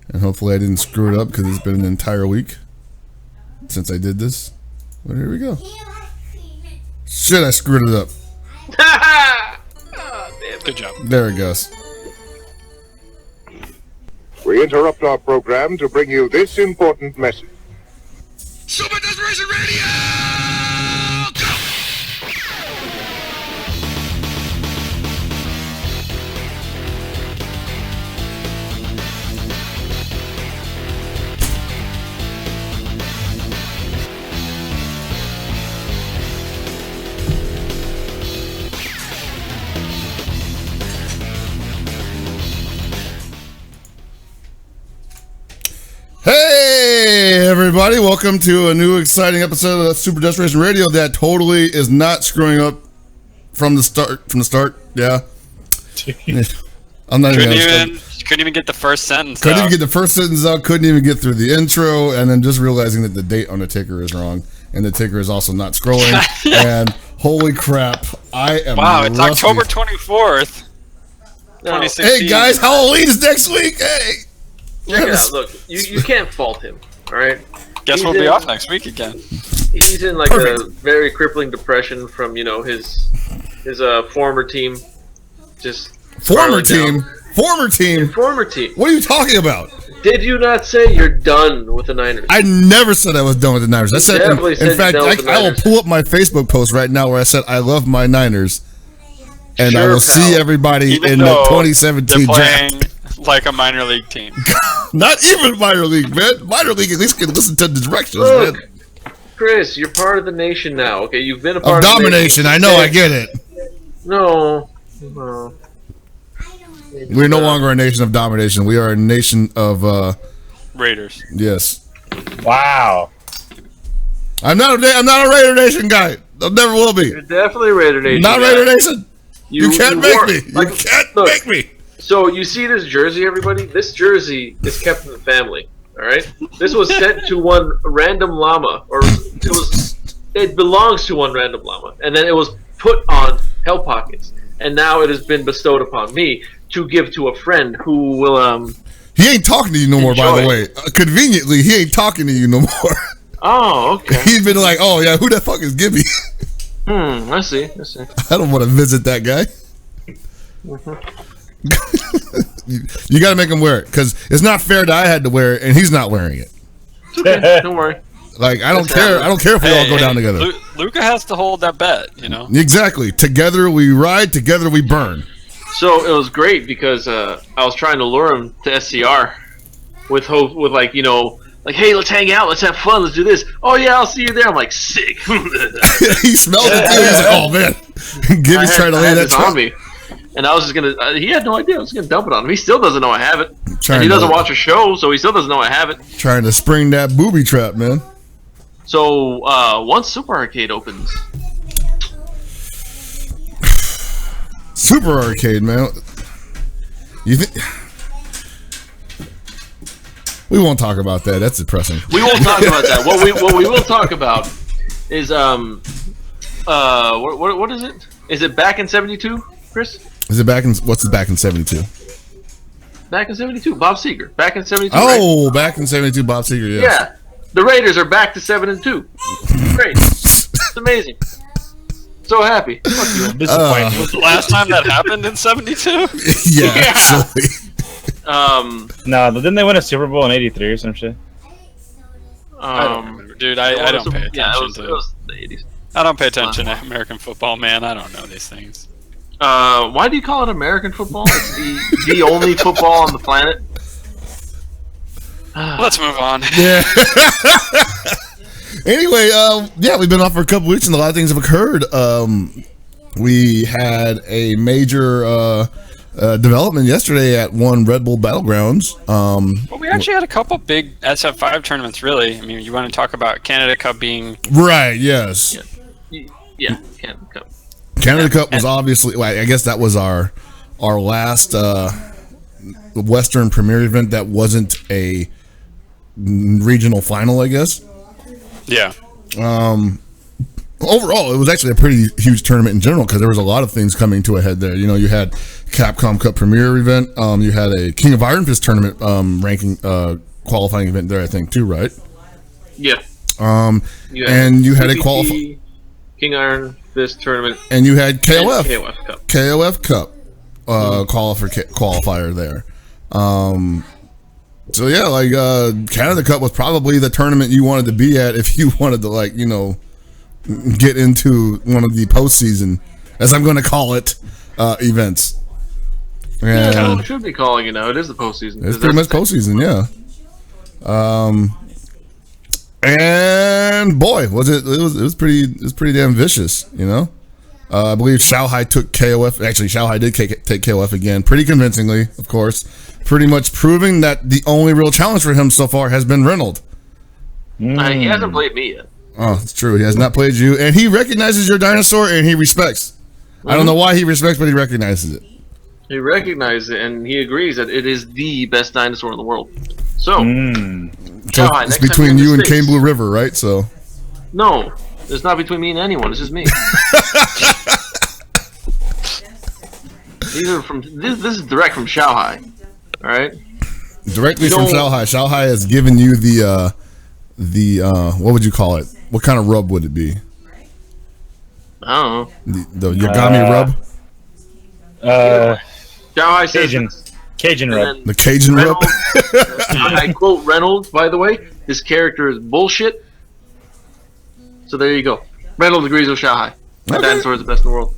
And hopefully I didn't screw it up because it's been an entire week since I did this. But here we go. Shit, I screwed it up. Good job. There it goes. We interrupt our program to bring you this important message. Super Desperation Radio! Go! Hey everybody, welcome to a new exciting episode of Super Desperation Radio that totally is not screwing up from the start. Yeah. I'm not Couldn't even get the first sentence Couldn't out. even get the first sentence out, couldn't even get through the intro, and then just realizing that the date on the ticker is wrong, and the ticker is also not scrolling, and holy crap, I am It's rusty. October 24th, 2016. Hey guys, Halloween is next week, hey! Check it out. Look, you can't fault him, alright? Guess we'll be off next week again. He's in like a very crippling depression from, his former team. Just Former team? Former team. What are you talking about? Did you not say you're done with the Niners? I never said I was done with the Niners. I said, in fact, I will pull up my Facebook post right now where I said I love my Niners, and I will see everybody in the 2017 draft. Like a minor league team. Not even minor league, man. Minor league at least can listen to the directions, Look, man. Chris, you're part of the nation now. Okay, you've been a part Of of domination. the nation. I know, I get it. No. We're no longer a nation of domination. We are a nation of Raiders. Yes. Wow. I'm not a Raider Nation guy. I never will be. You're definitely a Raider Nation. Not guy. Raider Nation. You can't make me. You can't make me. So you see this jersey, everybody? This jersey is kept in the family. All right. This was sent to one random llama, or it belongs to one random llama, and then it was put on Hell Pockets, and now it has been bestowed upon me to give to a friend who will. He ain't talking to you no more. By the way, conveniently, he ain't talking to you no more. Oh, okay. He's been like, oh yeah, who the fuck is Gibby? I see. I don't want to visit that guy. You got to make him wear it because it's not fair that I had to wear it and he's not wearing it. It's okay. Don't worry. Like I don't care. I don't care if we all go down together. Luca has to hold that bet, Exactly. Together we ride. Together we burn. So it was great because I was trying to lure him to SCR with hope, with like hey, let's hang out, let's have fun, let's do this. Oh yeah, I'll see you there. I'm like, sick. He smelled it too. He's like, oh man, Gibby's trying to lay that on me. And I was just gonna. He had no idea. I was gonna dump it on him. He still doesn't know I have it. And he doesn't watch a show, so he still doesn't know I have it. Trying to spring that booby trap, man. So once Super Arcade opens, Super Arcade, man. You think we won't talk about that? That's depressing. We won't talk about that. What we will talk about is what is it? Is it back in '72, Chris? Is it back in? What's it back in '72? Back in '72, Bob Seger. Back in '72. Oh, right? Back in '72, Bob Seger. Yes. Yeah, the Raiders are back to 7-2. Great, it's amazing. So happy. Fuck you. Disappointing. Was the last time that happened in 72? Yeah. Actually. No, didn't they win a Super Bowl in '83 or some shit? I don't remember, dude. I don't pay attention it was the 80s. I don't pay attention to American football, man. I don't know these things. Why do you call it American football? It's the only football on the planet. Let's move on. Yeah. Anyway, we've been off for a couple weeks and a lot of things have occurred. We had a major development yesterday at one Red Bull Battlegrounds. Well, we actually had a couple big SF5 tournaments, really. I mean, you want to talk about Canada Cup being... Right, yes. Yeah, Canada Cup. Canada Cup was obviously, I guess that was our last Western Premier event that wasn't a regional final, I guess. Yeah. overall, it was actually a pretty huge tournament in general because there was a lot of things coming to a head there. You know, you had Capcom Cup Premier event. You had a King of Iron Fist tournament ranking qualifying event there, I think, too, right? Yeah. And you had a King Iron Fist tournament. And you had KOF. KOF Cup. Qualifier there. So yeah, like Canada Cup was probably the tournament you wanted to be at if you wanted to, like, you know, get into one of the postseason, as I'm going to call it, events. And yeah, we should be calling it now. It is the postseason. It's pretty much postseason, yeah. And boy, was it was pretty damn vicious, you know. I believe Shanghai took KOF. Actually, Shanghai did take KOF again, pretty convincingly, of course. Pretty much proving that the only real challenge for him so far has been Reynolds. He hasn't played me yet. Oh, it's true. He has not played you, and he recognizes your dinosaur, and he respects. I don't know why he respects, but he recognizes it. He recognizes it, and he agrees that it is the best dinosaur in the world. So, so it's between you and Cane Blue River, right? So, no, it's not between me and anyone. It's just me. These are from this is direct from Shanghai. All right, directly from Shanghai. Shanghai has given you the what would you call it? What kind of rub would it be? I don't know. The Yagami rub. Shanghai says Cajun rub. The Cajun rub. I quote Reynolds, by the way. This character is bullshit. So there you go. Reynolds agrees with Shanghai. That dinosaur is the best in the world.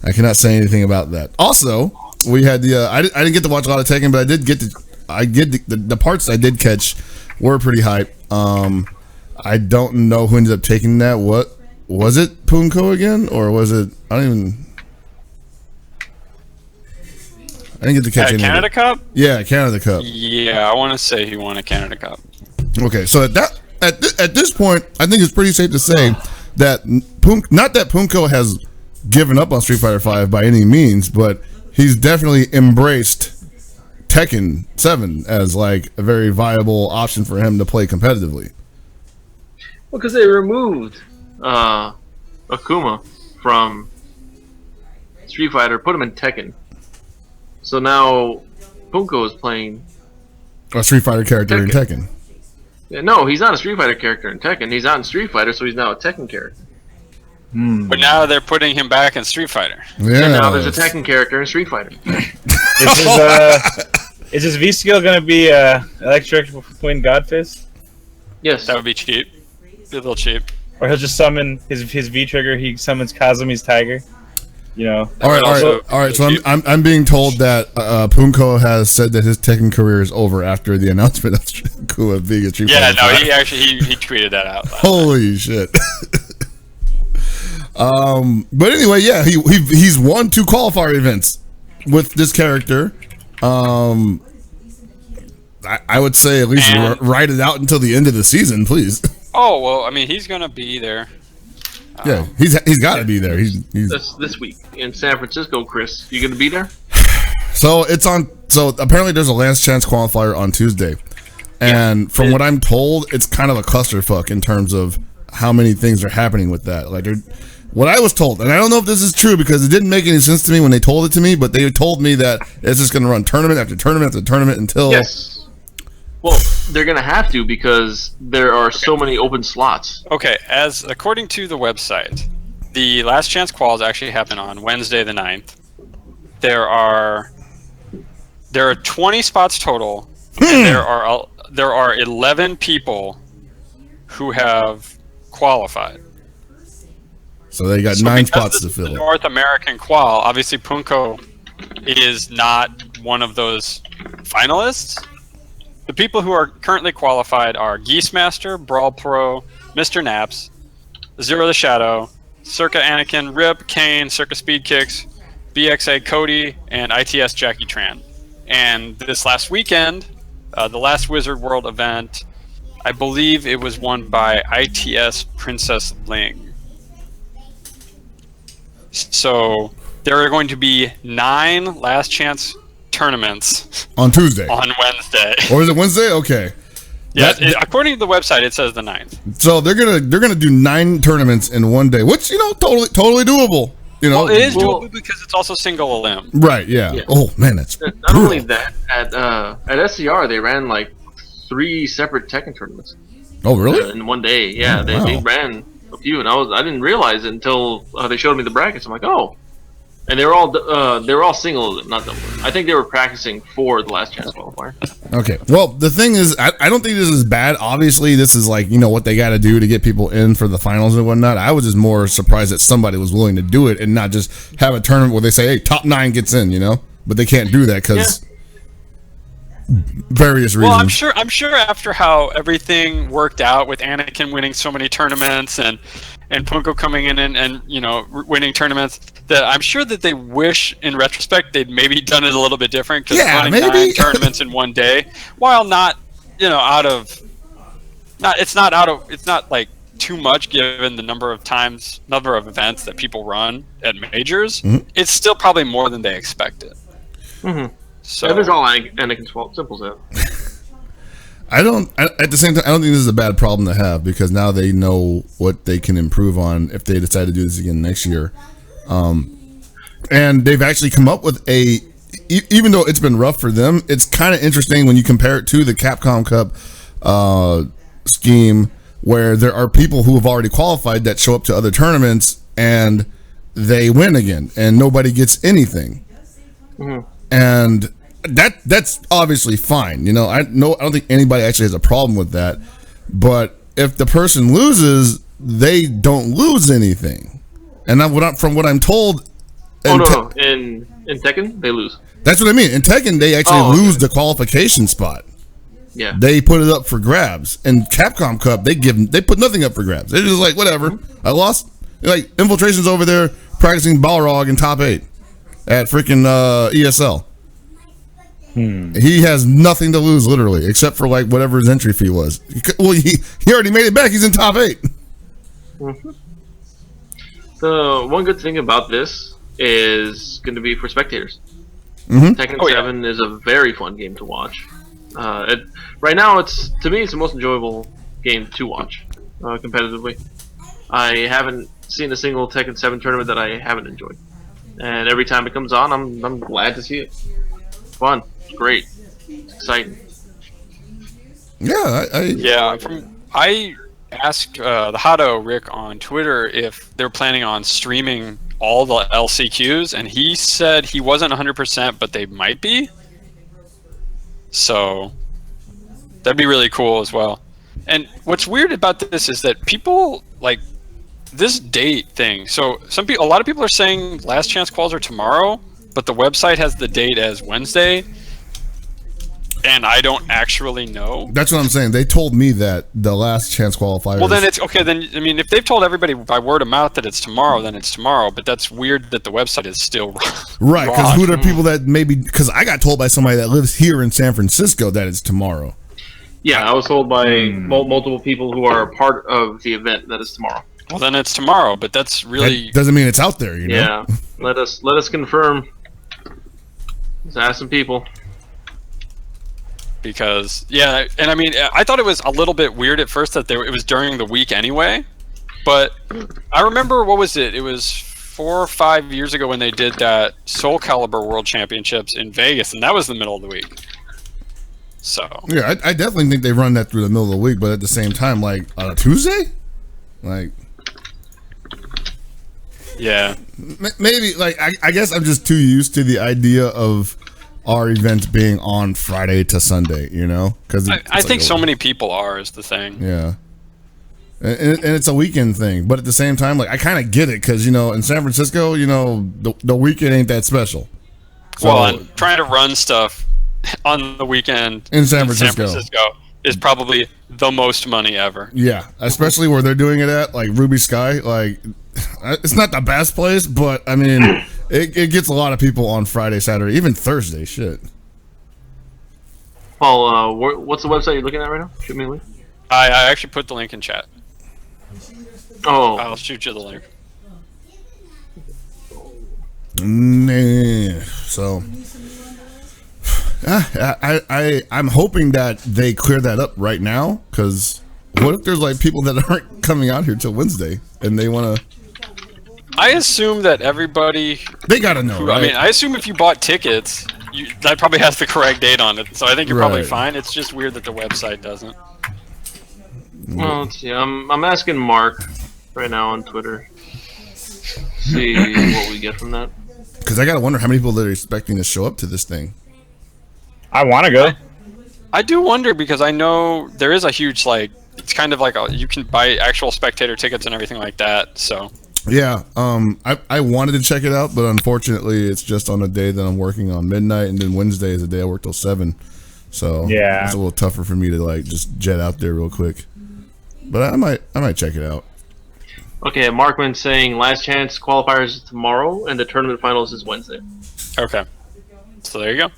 I cannot say anything about that. Also, we had the I didn't get to watch a lot of Tekken, but I did get the parts I did catch were pretty hype. I don't know who ended up taking that. What was it? Punko again, or was it? I didn't get to catch any. Canada Cup? Yeah, Canada Cup. Yeah, I want to say he won a Canada Cup. Okay, so at this point, I think it's pretty safe to say that not that Punko has given up on Street Fighter V by any means, but he's definitely embraced Tekken 7 as like a very viable option for him to play competitively. Well, because they removed Akuma from Street Fighter, put him in Tekken. So now Punko is playing a Street Fighter character in Tekken. Yeah, no, he's not a Street Fighter character in Tekken. He's not in Street Fighter, so he's now a Tekken character. But now they're putting him back in Street Fighter. Yeah. And now there's a Tekken character in Street Fighter. Is his V skill going to be electric Twin Godfist? Yes. That would be cheap. Be a little cheap. Or he'll just summon his V trigger. He summons Kazumi's Tiger. You know. All right. So I'm being told that Punko has said that his Tekken career is over after the announcement of Kua being a Street Fighter. Yeah, no, he actually he tweeted that out. Holy shit. But anyway, yeah, he's won 2 qualifier events with this character. I would say at least ride it out until the end of the season, please. Oh well, I mean he's gonna be there. Yeah, he's got to be there. He's this week in San Francisco, Chris. You gonna be there? So it's on. So apparently there's a last chance qualifier on Tuesday, and from what I'm told, it's kind of a clusterfuck in terms of how many things are happening with that. Like what I was told, and I don't know if this is true because it didn't make any sense to me when they told it to me, but they told me that it's just going to run tournament after tournament after tournament until. Yes. Well, they're going to have to because there are so many open slots. Okay, as according to the website, the last chance quals actually happen on Wednesday the 9th. There are 20 spots total, and there are 11 people who have qualified. So they got 9 spots to fill. The North American qual, obviously Punko is not one of those finalists. The people who are currently qualified are Geesemaster, Brawl Pro, Mr. Naps, Zero the Shadow, Circa Anakin, Rip, Kane, Circa Speed Kicks, BXA Cody, and ITS Jackie Tran. And this last weekend, the last Wizard World event, I believe it was won by ITS Princess Ling. So there are going to be 9 last chance tournaments on Tuesday. On Wednesday. Or is it Wednesday? Okay. Yeah, according to the website, it says the 9th. So they're gonna do 9 tournaments in one day, which totally doable. Well, it is doable because it's also single elim. Right? Yeah. Oh man, that's Not brutal. only that, at SCR they ran like 3 separate Tekken tournaments. Oh really? In one day, yeah. They ran a few, and I didn't realize it until they showed me the brackets. I'm like, oh. And they were all single, not double. I think they were practicing for the last chance qualifier. Okay. Well, the thing is, I don't think this is bad. Obviously, this is like what they got to do to get people in for the finals and whatnot. I was just more surprised that somebody was willing to do it and not just have a tournament where they say, "Hey, top 9 gets in," But they can't do that because various reasons. Well, I'm sure after how everything worked out with Anakin winning so many tournaments and Punko coming in and winning tournaments, that I'm sure that they wish in retrospect they'd maybe done it a little bit different, because running 9 tournaments in one day, while not it's not like too much given the number of events that people run at majors. Mm-hmm. It's still probably more than they expected. Mm-hmm. So it was all Anakin's fault. Simple as that. At the same time, I don't think this is a bad problem to have, because now they know what they can improve on if they decide to do this again next year. And they've actually come up with even though it's been rough for them, it's kind of interesting when you compare it to the Capcom Cup scheme, where there are people who have already qualified that show up to other tournaments and they win again and nobody gets anything. Mm-hmm. And that's obviously fine. I don't think anybody actually has a problem with that. But if the person loses, they don't lose anything. And from what I'm told, in Tekken they lose. That's what I mean. In Tekken, they actually lose the qualification spot. Yeah, they put it up for grabs. In Capcom Cup, they put nothing up for grabs. They're just like, whatever. Mm-hmm. I lost. Like Infiltration's over there practicing Balrog in top 8 at freaking ESL. He has nothing to lose, literally, except for like whatever his entry fee was. Well, he already made it back. He's in top 8. Mm-hmm. The one good thing about this is going to be for spectators. Mm-hmm. Tekken 7 is a very fun game to watch. Right now, to me, it's the most enjoyable game to watch competitively. I haven't seen a single Tekken 7 tournament that I haven't enjoyed, and every time it comes on, I'm glad to see it. It's fun. It's great. It's exciting. Yeah, I asked the Hado Rick on Twitter if they're planning on streaming all the LCQs, and he said he wasn't 100%, but they might be. So that'd be really cool as well. And what's weird about this is that people like this date thing. So a lot of people are saying last chance quals are tomorrow, but the website has the date as Wednesday. And I don't actually know. That's what I'm saying. They told me that the last chance qualifier. Well, then it's okay. Then I mean, if they've told everybody by word of mouth that it's tomorrow, then it's tomorrow. But that's weird that the website is still right. Because who are people that maybe? Because I got told by somebody that lives here in San Francisco that it's tomorrow. Yeah, I was told by multiple people who are a part of the event that it's tomorrow. Well, then it's tomorrow. But that's really that doesn't mean it's out there. Yeah, let us confirm. Let's ask some people. Because and I mean, I thought it was a little bit weird at first that it was during the week anyway. But I remember, what was it? It was 4 or 5 years ago when they did that Soul Calibur World Championships in Vegas, and that was the middle of the week. So yeah, I definitely think they run that through the middle of the week, but at the same time, like on a Tuesday, like yeah, maybe like I guess I'm just too used to the idea of our event being on Friday to Sunday, because I think so many people are is the thing. Yeah, and it's a weekend thing, but at the same time, like I kind of get it because in San Francisco, the weekend ain't that special. So, well, and trying to run stuff on the weekend in San Francisco is probably the most money ever. Yeah, especially where they're doing it at, like Ruby Sky. Like, it's not the best place, but I mean, it gets a lot of people on Friday, Saturday, even Thursday. Shit. Paul, what's the website you're looking at right now? Shoot me a link. I actually put the link in chat. Oh, I'll shoot you the link. Nah. So I'm hoping that they clear that up right now, because what if there's like people that aren't coming out here till Wednesday and they want to? I assume that everybody. They gotta know. Right? I mean, I assume if you bought tickets, that probably has the correct date on it. So I think you're probably fine. It's just weird that the website doesn't. Well, let's see. I'm asking Mark right now on Twitter. See what we get from that. Because I gotta wonder how many people that are expecting to show up to this thing. I want to go. I do wonder because I know there is a huge it's kind of like you can buy actual spectator tickets and everything like that. So yeah, I wanted to check it out, but unfortunately, it's just on a day that I'm working on midnight, and then Wednesday is a day I work till 7. So yeah, it's a little tougher for me to like just jet out there real quick. But I might check it out. Okay, Markman saying last chance qualifiers is tomorrow, and the tournament finals is Wednesday. Okay, so there you go.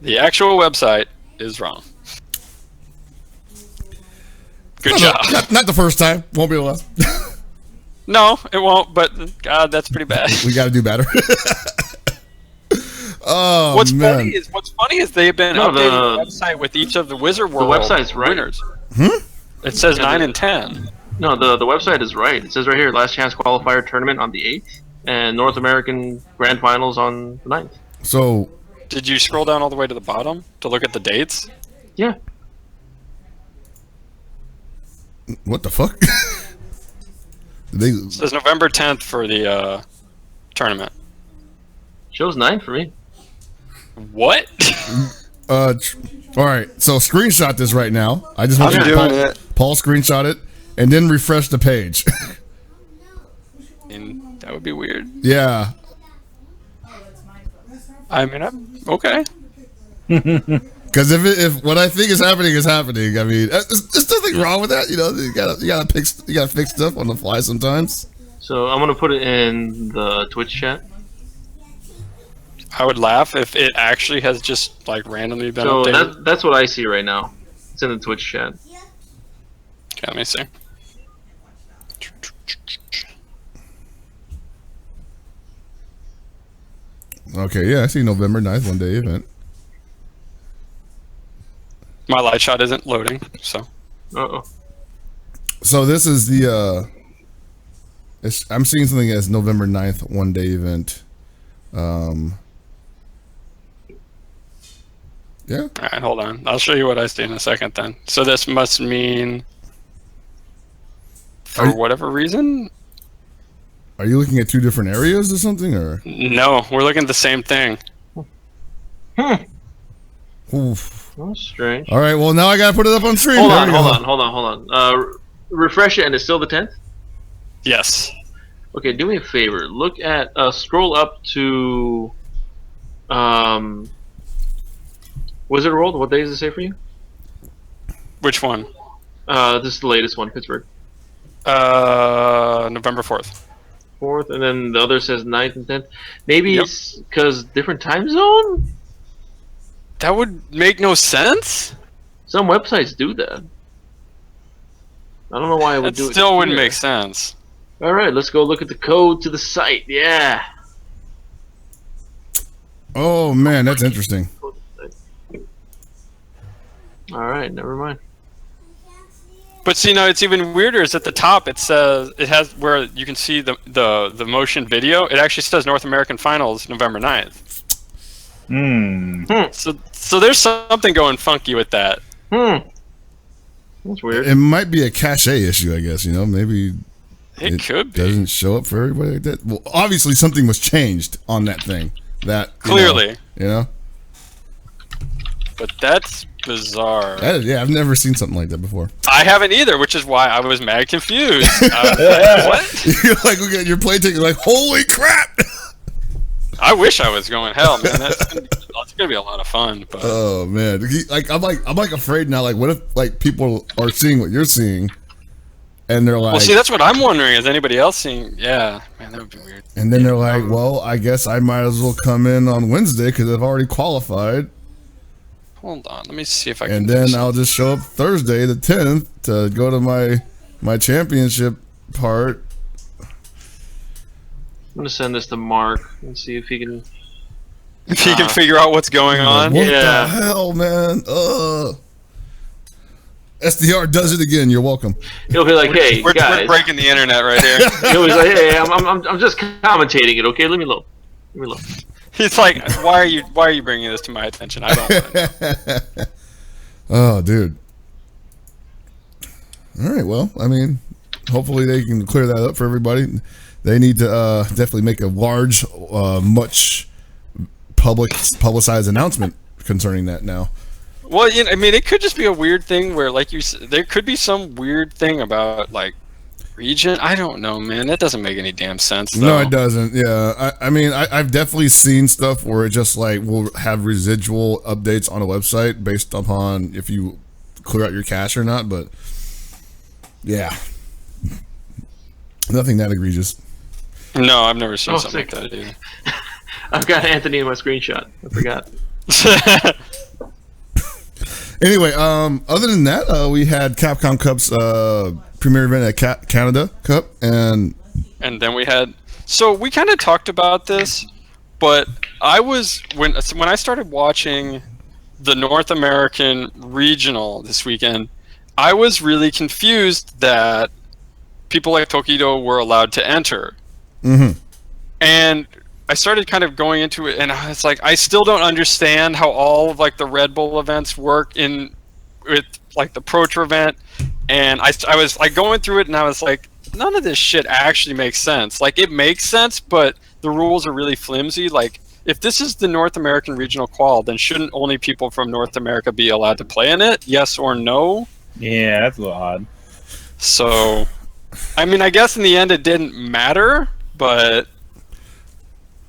The actual website is wrong. Good job. Not the first time. Won't be the last. No, it won't. But God, that's pretty bad. We got to do better. Oh, what's man. funny is they've been updating the website with each of the Wizard World website's right. winners. It says 9 and 10. No, the website is right. It says right here, last chance qualifier tournament on the 8th, and North American Grand Finals on the 9th. So, did you scroll down all the way to the bottom to look at the dates? Yeah. What the fuck? It says November 10th for the tournament. Shows 9 for me. What? All right, so screenshot this right now. I just want you to Paul screenshot it and then refresh the page. And that would be weird. Yeah. I mean, I'm okay. Because if what I think is happening, I mean, there's nothing wrong with that. You know, you gotta fix stuff on the fly sometimes. So I'm gonna put it in the Twitch chat. I would laugh if it actually has just randomly been updated. So that's what I see right now. It's in the Twitch chat. Okay, let me see. Okay, yeah, I see November 9th, one-day event. My light shot isn't loading, so. Uh-oh. So this is the, I'm seeing something as November 9th, one-day event. Yeah. All right, hold on. I'll show you what I see in a second then. So this must mean, for whatever reason... Are you looking at two different areas or something, or? No, we're looking at the same thing. Oof. That's strange. All right, well now I gotta put it up on screen. Hold on. Refresh it, and it's still the 10th? Yes. Okay, do me a favor. Look at, scroll up to, Wizard World. What day does it say for you? Which one? This is the latest one, Pittsburgh. November 4th. 4th, and then the other says 9th and 10th. Maybe it's because different time zone? That would make no sense. Some websites do that. I don't know why it would do it. It still wouldn't make sense. Alright, let's go look at the code to the site. Yeah. Oh man, that's interesting. Alright, never mind. But see, now it's even weirder. Is at the top it says it has where you can see the motion video. It actually says North American Finals November 9th. So there's something going funky with that. That's weird. It might be a cache issue, I guess. You know, maybe it could be. Doesn't show up for everybody like that. Well, obviously something was changed on that thing. That clearly, you know. But that's bizarre. Yeah, I've never seen something like that before. I haven't either, which is why I was mad confused. What? You're like, look at your play ticket, like, holy crap! I wish I was going. Hell, man, that's gonna be a lot of fun. But. Oh man, I'm afraid now. Like, what if people are seeing what you're seeing, and they're like, well, see, that's what I'm wondering. Is anybody else seeing? Yeah, man, that would be weird. And then they're like, well, I guess I might as well come in on Wednesday because I've already qualified. Hold on, let me see if I can. And then I'll just show up Thursday the 10th to go to my championship part. I'm gonna send this to Mark and see if he can. If he can figure out what's going on. What the hell, man? SDR does it again. You're welcome. He'll be like, "Hey, we're guys." We're breaking the internet right here. He'll be like, "Hey, I'm just commentating it, okay? Leave me alone. Leave me alone." He's like, why are you bringing this to my attention? I don't know. Oh, dude. All right, well, I mean, hopefully they can clear that up for everybody. They need to definitely make a large, much publicized announcement concerning that now. Well, I mean, it could just be a weird thing where, like you said, there could be some weird thing about, like, region. I don't know, man. That doesn't make any damn sense, though. No, it doesn't. Yeah, I mean, I've definitely seen stuff where it just, like, will have residual updates on a website based upon if you clear out your cache or not, but, yeah. Nothing that egregious. No, I've never seen something like that either. I've got Anthony in my screenshot. I forgot. Anyway, other than that, we had Capcom Cup's premiere event at Canada Cup, and then we had. So we kind of talked about this, but when I started watching the North American regional this weekend, I was really confused that people like Tokido were allowed to enter, and I started kind of going into it, and it's like I still don't understand how all of like the Red Bull events work with like the Pro Tour event, and I was like going through it, and I was like, none of this shit actually makes sense. Like it makes sense, but the rules are really flimsy. Like if this is the North American regional qual, then shouldn't only people from North America be allowed to play in it? Yes or no? Yeah, that's a little odd. So, I mean, I guess in the end it didn't matter, but.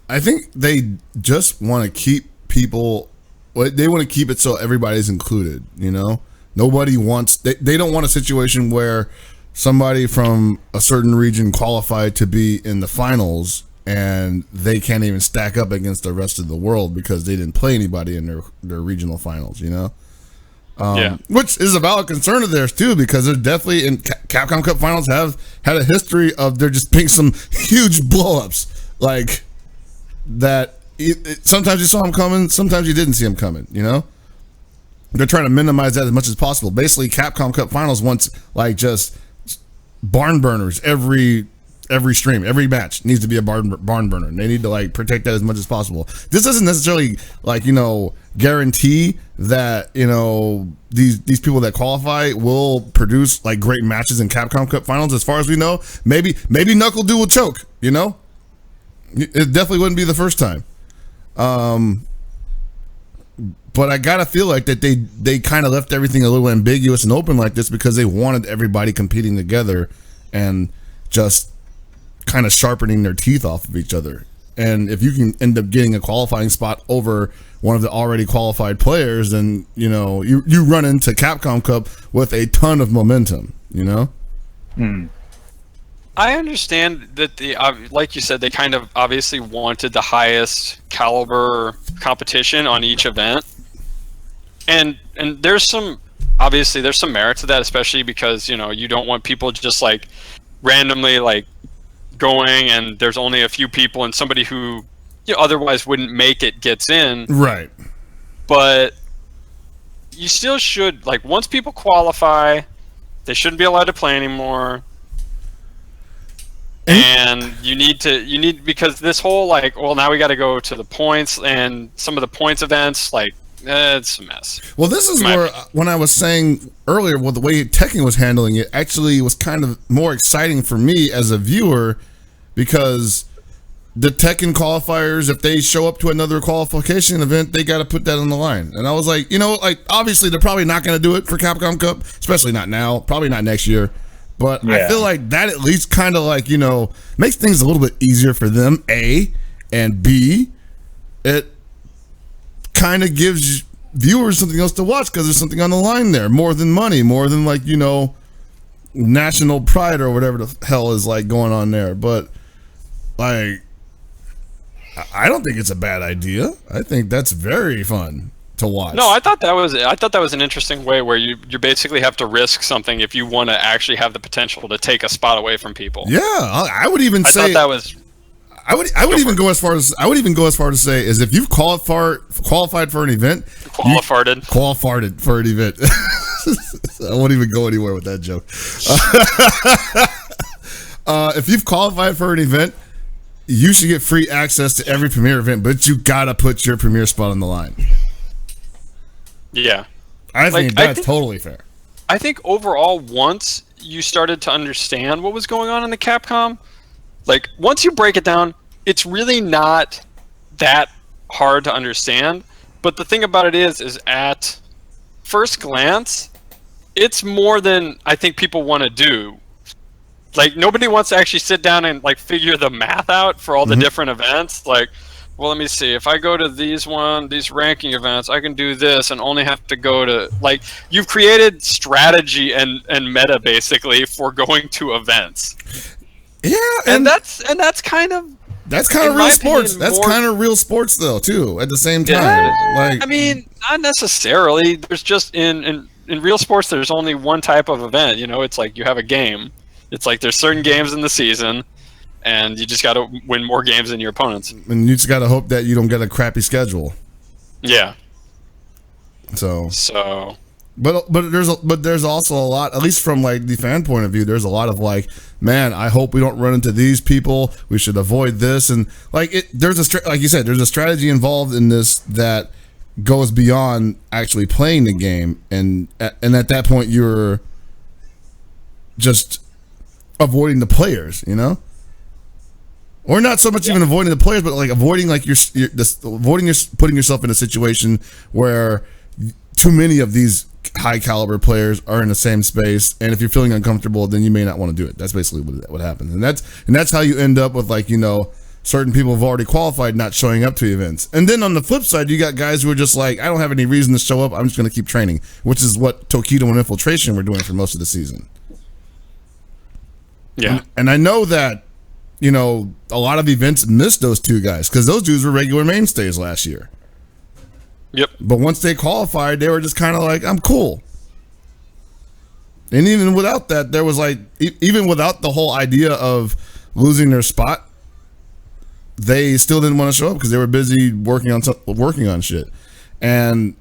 I think they just want to keep people. They want to keep it so everybody's included. You know, nobody wants. They don't want a situation where somebody from a certain region qualified to be in the finals and they can't even stack up against the rest of the world because they didn't play anybody in their regional finals. You know, which is a valid concern of theirs too, because they're definitely in Capcom Cup finals have had a history of there just being some huge blowups like. That sometimes you saw him coming, sometimes you didn't see him coming. You know, they're trying to minimize that as much as possible. Basically, Capcom Cup Finals wants like just barn burners every stream, every match needs to be a barn burner. And they need to like protect that as much as possible. This doesn't necessarily like guarantee that these people that qualify will produce like great matches in Capcom Cup Finals. As far as we know, maybe KnuckleDu will choke. You know. It definitely wouldn't be the first time. But I gotta feel like that they kind of left everything a little ambiguous and open like this because they wanted everybody competing together and just kind of sharpening their teeth off of each other. And if you can end up getting a qualifying spot over one of the already qualified players, then you run into Capcom Cup with a ton of momentum. I understand that like you said, they kind of obviously wanted the highest caliber competition on each event, and there's some merit to that, especially because you don't want people just like randomly like going and there's only a few people and somebody who otherwise wouldn't make it gets in. Right. But you still should, like, once people qualify, they shouldn't be allowed to play anymore. And you need because this whole like, well, now we got to go to the points, and some of the points events, like, it's a mess. Well, this is where when I was saying earlier, well, the way Tekken was handling it actually was kind of more exciting for me as a viewer, because the Tekken qualifiers, if they show up to another qualification event, they got to put that on the line. And I was like, like, obviously they're probably not going to do it for Capcom Cup, especially not now, probably not next year. But yeah. I feel like that at least kind of like, makes things a little bit easier for them, A, and B, it kind of gives viewers something else to watch because there's something on the line there, more than money, more than like, national pride or whatever the hell is like going on there. But like, I don't think it's a bad idea. I think that's very fun to watch. No, I thought that was an interesting way where you basically have to risk something if you want to actually have the potential to take a spot away from people. Yeah, I would even say I I would even go as far as to say is if you've qualified for an event, qualified for an event. I won't even go anywhere with that joke. If you've qualified for an event, you should get free access to every premier event, but you gotta put your premier spot on the line. Yeah, I think that's totally fair. I think overall, once you started to understand what was going on in the Capcom, like once you break it down, it's really not that hard to understand. But the thing about it is at first glance, it's more than I think people want to do. Like nobody wants to actually sit down and like figure the math out for all the different events. Like, well, let me see. If I go to these ranking events, I can do this and only have to go to like you've created strategy and meta basically for going to events. Yeah, and that's kind of real sports. That's kind of real sports though too. At the same time, like I mean, not necessarily. There's just in real sports, there's only one type of event. You know, it's like you have a game. It's like there's certain games in the season. And you just got to win more games than your opponents. And you just got to hope that you don't get a crappy schedule. Yeah. So. But there's also a lot, at least from like the fan point of view, there's a lot of like, man, I hope we don't run into these people. We should avoid this, and like like you said, there's a strategy involved in this that goes beyond actually playing the game, and at that point you're just avoiding the players, you know. Or not so much even avoiding the players, but like avoiding like putting yourself in a situation where too many of these high caliber players are in the same space, and if you're feeling uncomfortable, then you may not want to do it. That's basically what happens, and that's how you end up with like, you know, certain people have already qualified not showing up to events. And then on the flip side, you got guys who are just like, I don't have any reason to show up. I'm just going to keep training, which is what Tokido and Infiltration were doing for most of the season. Yeah, and I know that, you know, a lot of events missed those two guys because those dudes were regular mainstays last year. Yep. But once they qualified, they were just kind of like, I'm cool. And even without that, there was like, even without the whole idea of losing their spot, they still didn't want to show up because they were busy working on shit. And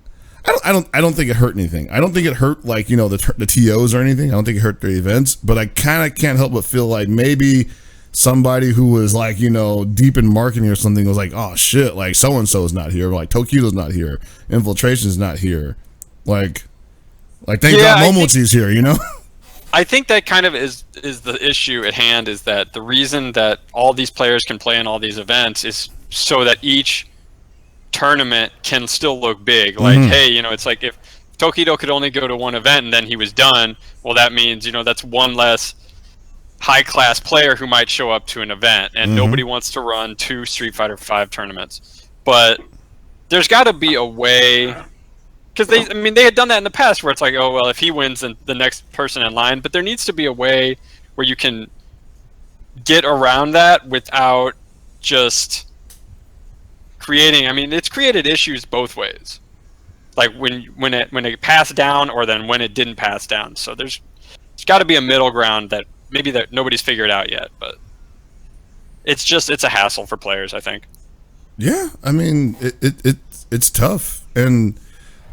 I don't think it hurt anything. I don't think it hurt like, you know, the TOs or anything. I don't think it hurt the events. But I kind of can't help but feel like maybe somebody who was like, you know, deep in marketing or something was like, oh shit, like so-and-so is not here, like Tokido's not here, Infiltration's not here, like thank God Momochi's here, you know. I think that kind of is the issue at hand, is that the reason that all these players can play in all these events is so that each tournament can still look big. Like, hey, you know, it's like if Tokido could only go to one event and then he was done, well, that means, you know, that's one less high-class player who might show up to an event, and nobody wants to run 2 Street Fighter V tournaments. But there's got to be a way, because they had done that in the past, where it's like, oh well, if he wins, then the next person in line. But there needs to be a way where you can get around that without just creating. I mean, it's created issues both ways, like when it passed down, or then when it didn't pass down. So there's got to be a middle ground that maybe that nobody's figured out yet, but it's a hassle for players, I think. Yeah, I mean, it's tough, and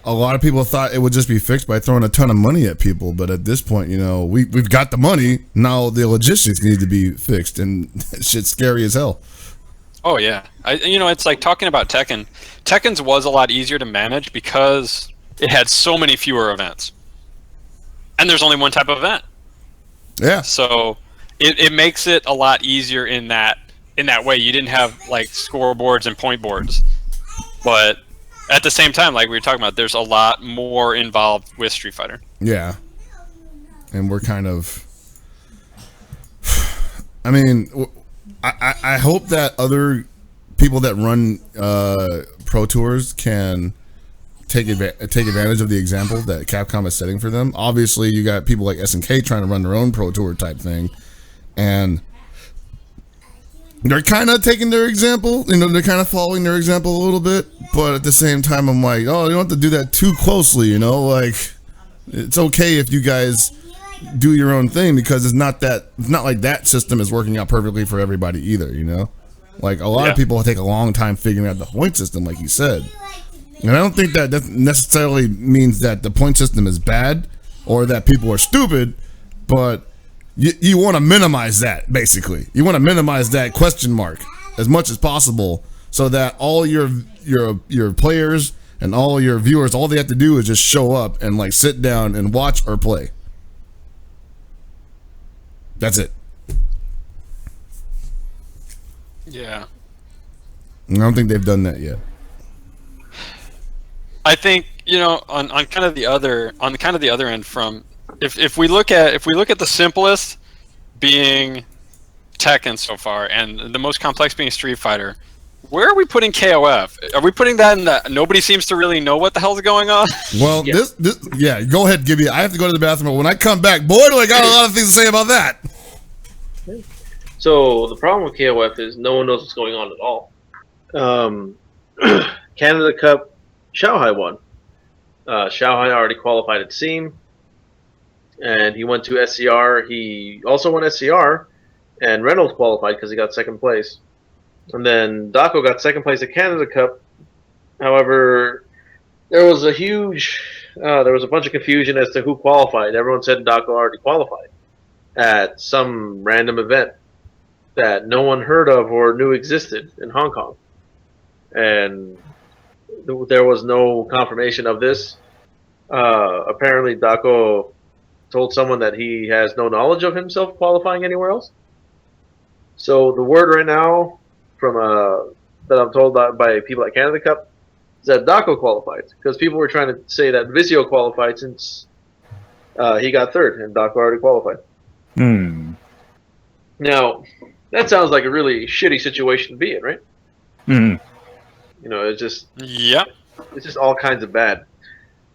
a lot of people thought it would just be fixed by throwing a ton of money at people, but at this point, you know, we've got the money, now the logistics need to be fixed, and shit's scary as hell. Oh yeah, it's like talking about Tekken. Tekken's was a lot easier to manage because it had so many fewer events, and there's only one type of event. Yeah. So it makes it a lot easier in that way. You didn't have like scoreboards and point boards, but at the same time, like we were talking about, there's a lot more involved with Street Fighter. Yeah. And we're kind of, I mean, I hope that other people that run pro tours can take advantage of the example that Capcom is setting for them. Obviously, you got people like SNK trying to run their own pro tour type thing, and they're kind of taking their example. You know, they're kind of following their example a little bit, but at the same time, I'm like, oh, you don't have to do that too closely. You know, like it's okay if you guys do your own thing, because it's not like that system is working out perfectly for everybody either. You know. Like, a lot of people take a long time figuring out the point system, like you said. And I don't think that necessarily means that the point system is bad or that people are stupid, but you want to minimize that, basically. You want to minimize that question mark as much as possible so that all your players and all your viewers, all they have to do is just show up and, like, sit down and watch or play. That's it. Yeah. I don't think they've done that yet. I think, you know, on kind of the other end from if we look at the simplest being Tekken so far and the most complex being Street Fighter, where are we putting KOF? Are we putting that in that nobody seems to really know what the hell's going on? Well, this go ahead, Gibby. I have to go to the bathroom, but when I come back, boy, do I got a lot of things to say about that. So the problem with KOF is no one knows what's going on at all. Canada Cup, Shanghai won. Shanghai already qualified at SEAM, and he went to SCR. He also won SCR, and Reynolds qualified because he got second place. And then Daco got second place at Canada Cup. However, there was a bunch of confusion as to who qualified. Everyone said Daco already qualified at some random event that no one heard of or knew existed in Hong Kong. And there was no confirmation of this. Apparently, Daco told someone that he has no knowledge of himself qualifying anywhere else. So the word right now from that I'm told by people at Canada Cup is that Daco qualified, because people were trying to say that Vizio qualified since he got third and Daco already qualified. Now, that sounds like a really shitty situation to be in, right? You know, it's just all kinds of bad.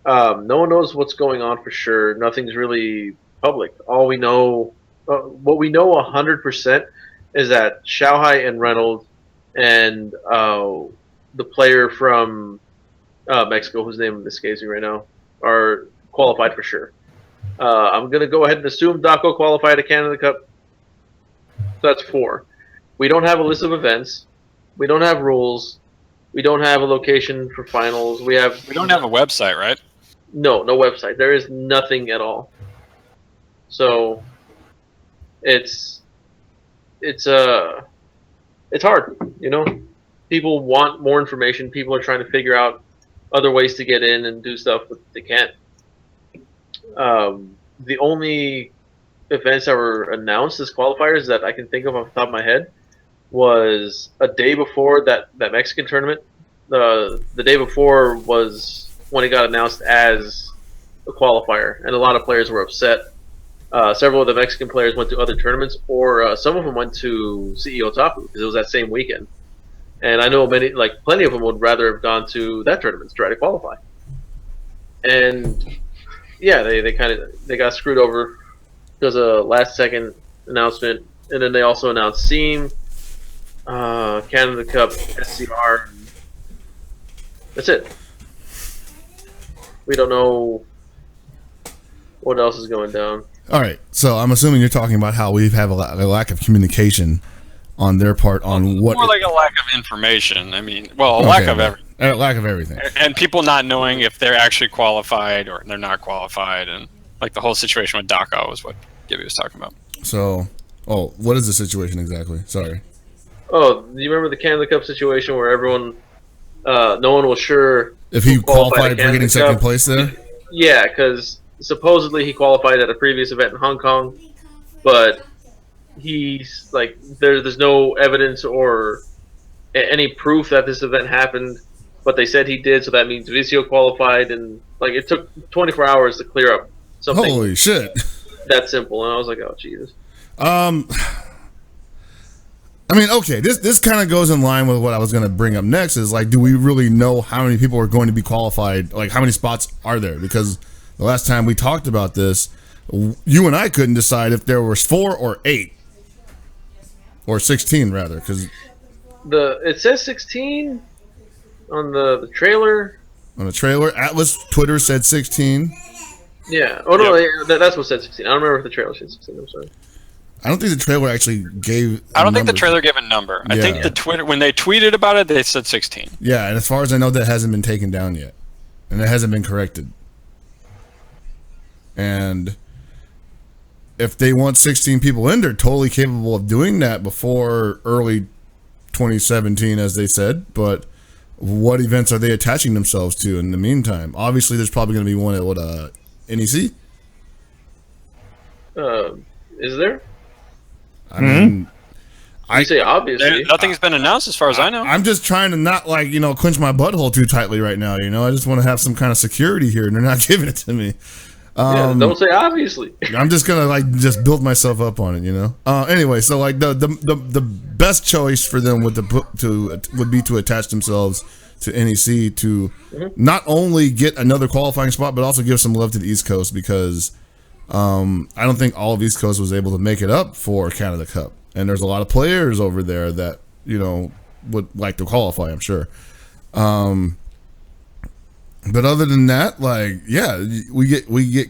No one knows what's going on for sure. Nothing's really public. All we know, what we know 100% is that Shanghai and Reynolds and the player from Mexico, whose name escapes me right now, are qualified for sure. I'm going to go ahead and assume Daco qualified at Canada Cup. That's 4. We don't have a list of events. We don't have rules. We don't have a location for finals. We don't have a website, right? No website. There is nothing at all. So it's hard, you know. People want more information. People are trying to figure out other ways to get in and do stuff, but they can't. The only events that were announced as qualifiers that I can think of off the top of my head was a day before that Mexican tournament. The day before was when it got announced as a qualifier, and a lot of players were upset. Several of the Mexican players went to other tournaments, or some of them went to CEO Tapu because it was that same weekend. And I know plenty of them would rather have gone to that tournament to try to qualify. And yeah, they got screwed over because of last second announcement, and then they also announced SEAM, Canada Cup, SCR. That's it. We don't know what else is going down. All right, so I'm assuming you're talking about how we have a lack of communication on their part on what. More like a lack of information. I mean, lack of everything. Lack of everything. And people not knowing if they're actually qualified or they're not qualified, and like the whole situation with Daco was what Gibby was talking about. So, what is the situation exactly? Sorry. Oh, do you remember the Canada Cup situation where everyone, no one was sure if he qualified for getting second place there? Yeah, because supposedly he qualified at a previous event in Hong Kong, but he's like, there's no evidence or any proof that this event happened, but they said he did, so that means Vizio qualified, and like it took 24 hours to clear up something. Holy shit. That simple, and I was like, oh Jesus. I mean, okay, this kind of goes in line with what I was going to bring up next is, like, do we really know how many people are going to be qualified? Like, how many spots are there? Because the last time we talked about this, you and I couldn't decide if there was 4 or 8. Or 16, rather, because... It says 16 on the trailer. On the trailer. Atlas Twitter said 16. Yeah. Oh, no, that's what said 16. I don't remember if the trailer said 16, I'm sorry. I don't think the trailer actually gave. I don't think the trailer gave a number. I think the Twitter when they tweeted about it, they said 16. Yeah, and as far as I know, that hasn't been taken down yet, and it hasn't been corrected. And if they want 16 people in, they're totally capable of doing that before early 2017, as they said. But what events are they attaching themselves to in the meantime? Obviously, there's probably going to be one at NEC. Is there? I mean, I say obviously. Nothing's been announced as far as I know. I'm just trying to not clench my butthole too tightly right now. I just want to have some kind of security here, and they're not giving it to me. Don't say obviously. I'm just gonna just build myself up on it, Anyway, so the best choice for them would be to attach themselves to NEC to not only get another qualifying spot, but also give some love to the East Coast, because I don't think all of East Coast was able to make it up for Canada Cup, and there's a lot of players over there that would like to qualify, I'm sure. But other than that, we get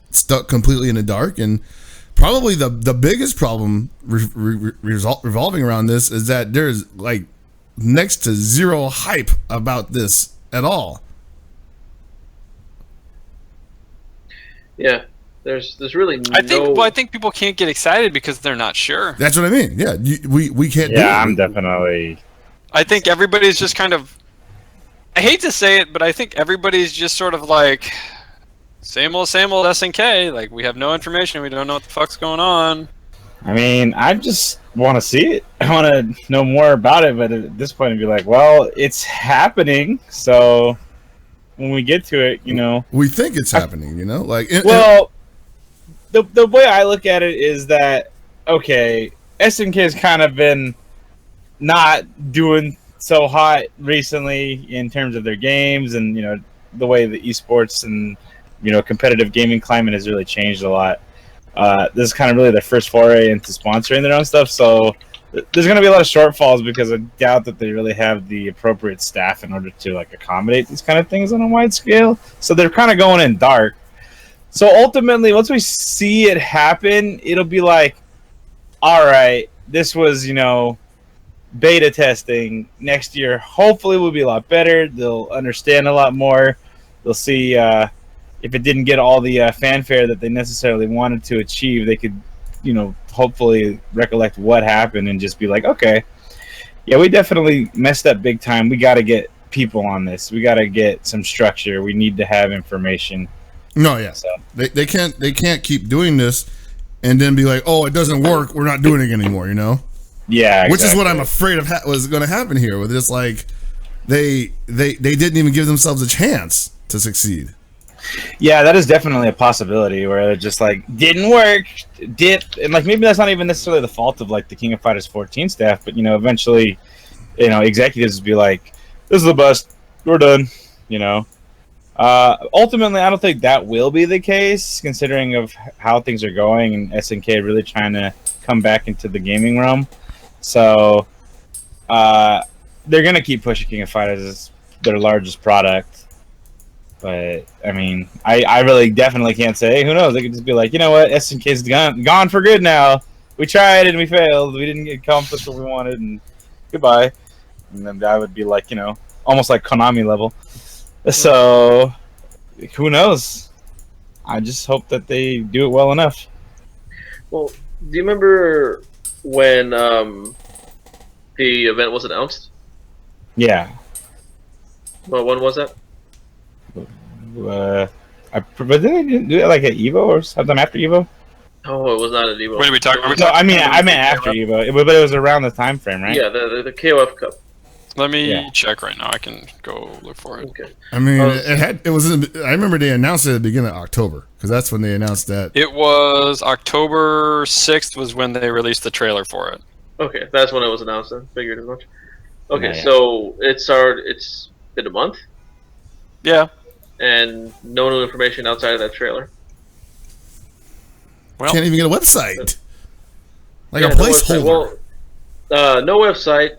stuck completely in the dark, and probably the biggest problem revolving around this is that there's next to zero hype about this at all. Yeah, there's really I think people can't get excited because they're not sure. That's what I mean. Yeah, we can't. Yeah, do it. I'm definitely. I think everybody's just kind of. I hate to say it, but I think everybody's just sort of same old SNK. We have no information. We don't know what the fuck's going on. I mean, I just want to see it. I want to know more about it, but at this point, I'd be like, well, it's happening. So when we get to it, we think it's happening. The way I look at it is that SNK has kind of been not doing so hot recently in terms of their games, and the way the esports and competitive gaming climate has really changed a lot. This is kind of really their first foray into sponsoring their own stuff, so there's going to be a lot of shortfalls because I doubt that they really have the appropriate staff in order to accommodate these kind of things on a wide scale. So they're kind of going in dark. So ultimately, once we see it happen, it'll be like, all right, this was beta testing. Next year hopefully will be a lot better. They'll understand a lot more. They'll see if it didn't get all the fanfare that they necessarily wanted to achieve, they could hopefully recollect what happened and just be like, okay, yeah, we definitely messed up big time. We got to get people on this. We got to get some structure. We need to have information. No, yeah. So they can't keep doing this and then be like, oh, it doesn't work, we're not doing it anymore, Yeah, exactly. Which is what I'm afraid of was going to happen here with this. They didn't even give themselves a chance to succeed. Yeah, that is definitely a possibility where it just didn't work, and maybe that's not even necessarily the fault of the King of Fighters 14 staff, but eventually, executives would be like, this is the best, we're done, Ultimately, I don't think that will be the case, considering of how things are going and SNK really trying to come back into the gaming realm. So they're going to keep pushing King of Fighters as their largest product. But, I mean, I really definitely can't say. Who knows? They could just be like, you know what? SNK's gone for good now. We tried and we failed. We didn't accomplish what we wanted, and goodbye. And then that would be almost like Konami level. So, who knows? I just hope that they do it well enough. Well, do you remember when the event was announced? Yeah. Well, when was that? But did they do it at Evo or something after Evo? Oh, it was not at Evo. What are we talking? No, I meant after Evo, but it was around the time frame, right? Yeah, the KOF Cup. Let me check right now. I can go look for it. Okay. I mean, I remember they announced it at the beginning of October, because that's when they announced that. It was October 6th was when they released the trailer for it. Okay, that's when it was announced. I figured as much. Okay, Yeah. So it's been a month, Yeah. and no new information outside of that trailer. Well, Can't even get a website. A Yeah, placeholder. No website.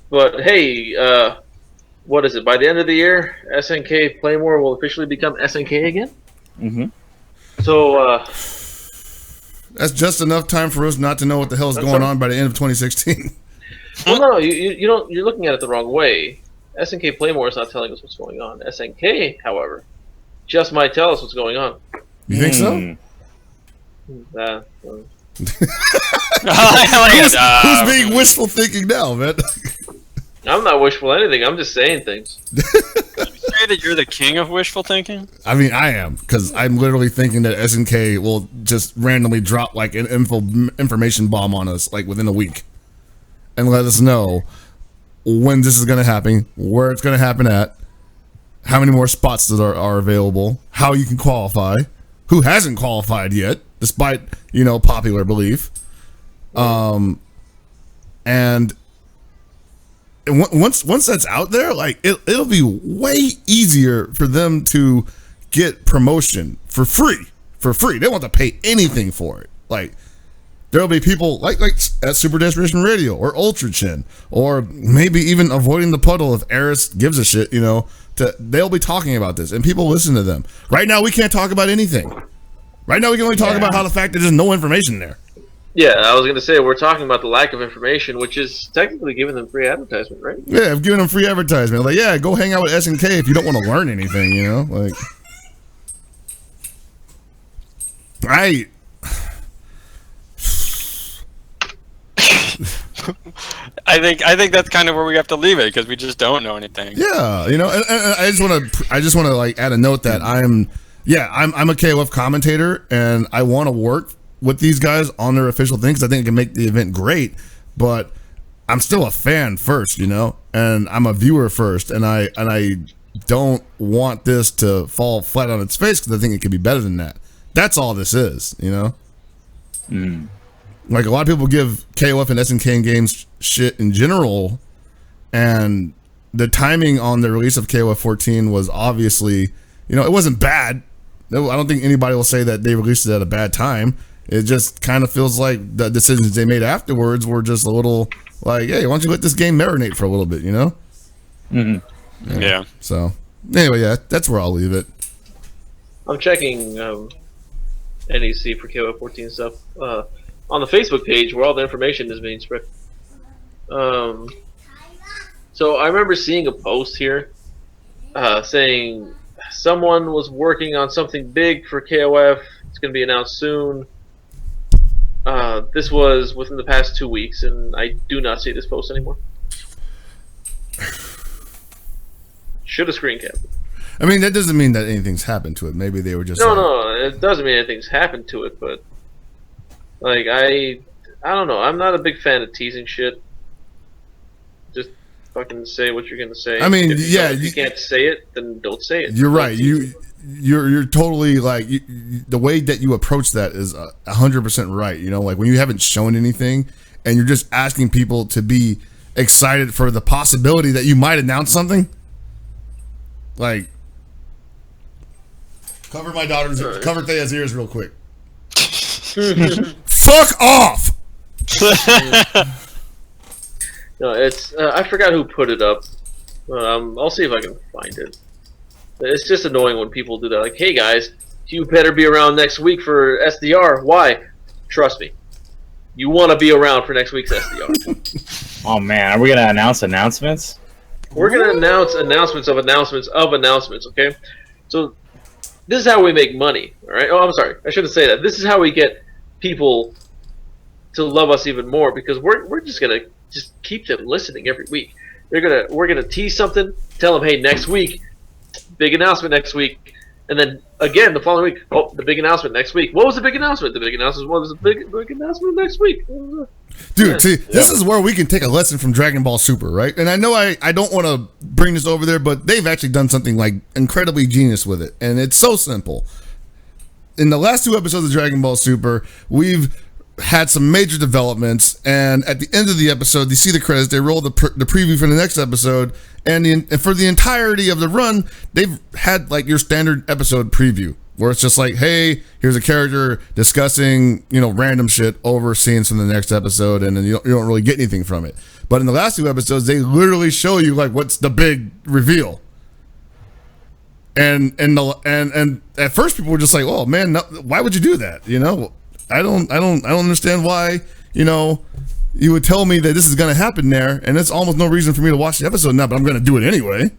But hey, what is it? By the end of the year, SNK Playmore will officially become SNK again. Mm-hmm. So That's just enough time for us not to know what the hell is going on by the end of 2016. Well, no, you don't. You're looking at it the wrong way. SNK Playmore is not telling us what's going on. SNK, however, just might tell us what's going on. You think so? Who's being wishful thinking now, man? I'm not wishful anything. I'm just saying things. Can you say that you're the king of wishful thinking? I mean, I am, because I'm literally thinking that SNK will just randomly drop like an information bomb on us like within a week and let us know when this is going to happen, where it's going to happen at, how many more spots that are available, how you can qualify, who hasn't qualified yet, despite, popular belief. And once that's out there, like it'll be way easier for them to get promotion for free. They don't have to pay anything for it. Like there'll be people like at Super Desperation Radio or Ultra Chin, or maybe even Avoiding the Puddle if Eris gives a shit. They'll be talking about this and people listen to them. Right now we can't talk about anything. Right now we can only talk about how the fact that there's no information there. Yeah, I was going to say, we're talking about the lack of information, which is technically giving them free advertisement, right? Yeah, I've given them free advertisement. Like, yeah, go hang out with SNK if you don't want to learn anything, Like, I think that's kind of where we have to leave it, because we just don't know anything. Yeah, and I just want to like add a note that I'm a KOF commentator, and I want to work with these guys on their official thing, because I think it can make the event great, but I'm still a fan first, and I'm a viewer first, and I don't want this to fall flat on its face, because I think it could be better than that. That's all this is, Like a lot of people give KOF and SNK games shit in general, and the timing on the release of KOF 14 was obviously, it wasn't bad. I don't think anybody will say that they released it at a bad time. It just kind of feels like the decisions they made afterwards were just a little like, hey, why don't you let this game marinate for a little bit, Mm-hmm. Yeah. So, anyway, yeah, that's where I'll leave it. I'm checking NEC for KOF 14 stuff on the Facebook page where all the information is being spread. So I remember seeing a post here saying someone was working on something big for KOF. It's going to be announced soon. This was within the past 2 weeks, and I do not see this post anymore. Should have screen capped it. I mean, that doesn't mean that anything's happened to it. Maybe they were just No, it doesn't mean anything's happened to it, but like I don't know. I'm not a big fan of teasing shit. Just fucking say what you're gonna say. I mean, if you can't say it, then don't say it. You're right. You're totally like the way that you approach that is 100% right. Like when you haven't shown anything and you're just asking people to be excited for the possibility that you might announce something. Like, cover Thea's ears real quick. Fuck off. No, it's I forgot who put it up. I'll see if I can find it. It's just annoying when people do that. Like, hey guys, you better be around next week for SDR. Why? Trust me, you want to be around for next week's SDR. Oh man, are we gonna announce announcements? We're gonna announce announcements of announcements of announcements. Okay, so this is how we make money. All right. Oh, I'm sorry, I shouldn't say that. This is how we get people to love us even more, because we're just gonna keep them listening every week. We're gonna tease something, tell them, hey, next week. Big announcement next week, and then again the following week. Oh, the big announcement next week. What was the big announcement? The big announcement was the big announcement next week. Dude, see, this is where we can take a lesson from Dragon Ball Super, right? And I know I don't want to bring this over there, but they've actually done something like incredibly genius with it, and it's so simple. In the last 2 episodes of Dragon Ball Super, we've had some major developments, and at the end of the episode, you see the credits, they roll the preview for the next episode, and for the entirety of the run, they've had like your standard episode preview, where it's just like, hey, here's a character discussing, random shit over scenes from the next episode, and then you don't really get anything from it. But in the last 2 episodes, they literally show you like what's the big reveal. And at first people were just like, oh man, no, why would you do that? I don't understand why, you would tell me that this is going to happen there, and it's almost no reason for me to watch the episode now, but I'm going to do it anyway,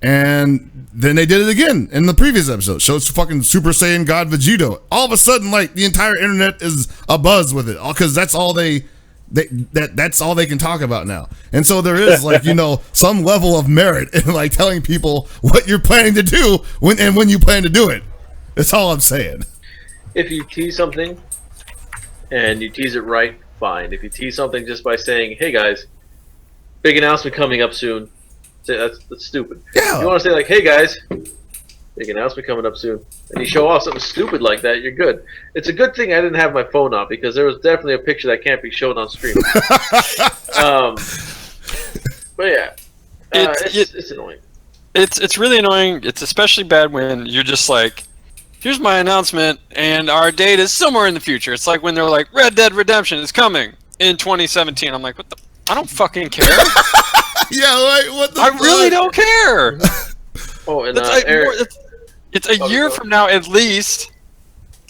And then they did it again in the previous episode. Shows fucking Super Saiyan God Vegito. All of a sudden, like, the entire internet is abuzz with it, because that's all that's all they can talk about now. And so there is, like, some level of merit in, like, telling people what you're planning to do when you plan to do it. That's all I'm saying. If you tease something and you tease it right, fine. If you tease something just by saying, "Hey guys, big announcement coming up soon," say that's stupid. Yeah. If you want to say, like, "Hey guys, big announcement coming up soon," and you show off something stupid like that, you're good. It's a good thing I didn't have my phone on, because there was definitely a picture that can't be shown on stream. But yeah, it's annoying. It's really annoying. It's especially bad when you're just like, here's my announcement, and our date is somewhere in the future. It's like when they're like, Red Dead Redemption is coming in 2017. I'm like, what the? I don't fucking care. Yeah, like, what the I fuck? really don't care. Oh, and Eric, it's a year from now at least.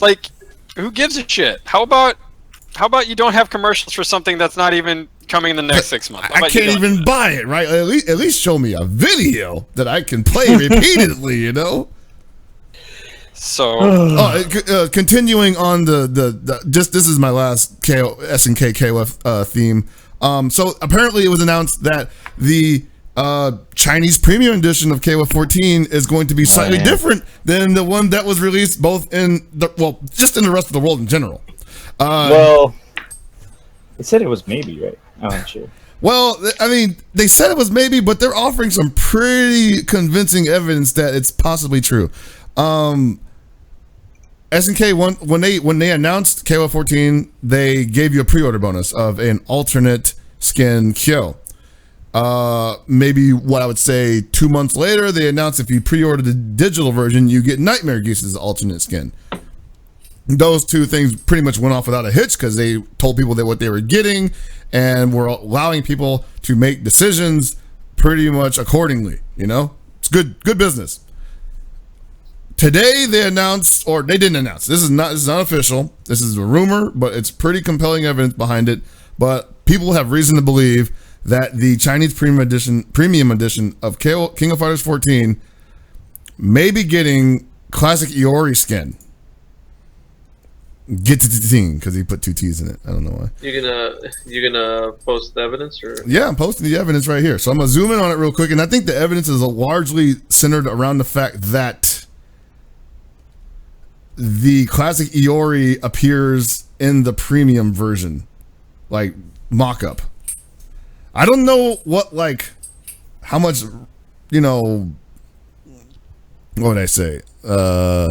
Like, who gives a shit? How about you don't have commercials for something that's not even coming in the next 6 months? I can't even buy it, right? At least show me a video that I can play repeatedly, So, continuing on this is my last SNK KOF theme. So apparently it was announced that the Chinese premium edition of KOF 14 is going to be slightly different than the one that was released both just in the rest of the world in general. It said it was maybe, right? I'm not sure. Well, I mean, they said it was maybe, but they're offering some pretty convincing evidence that it's possibly true. SNK when they announced KOF 14, they gave you a pre-order bonus of an alternate skin Kyo. Maybe what I would say 2 months later, they announced if you pre-order the digital version, you get Nightmare Geese's alternate skin. Those two things pretty much went off without a hitch, because they told people that what they were getting and were allowing people to make decisions pretty much accordingly. It's good business. Today they announced, or they didn't announce. This is not official. This is a rumor, but it's pretty compelling evidence behind it. But people have reason to believe that the Chinese premium edition of King of Fighters 14 may be getting classic Iori skin. Get to the team, because he put two T's in it. I don't know why. You gonna post the evidence, or? Yeah, I'm posting the evidence right here. So I'm gonna zoom in on it real quick, and I think the evidence is largely centered around the fact that the classic Iori appears in the premium version, like mock-up. I don't know how much, what would I say? How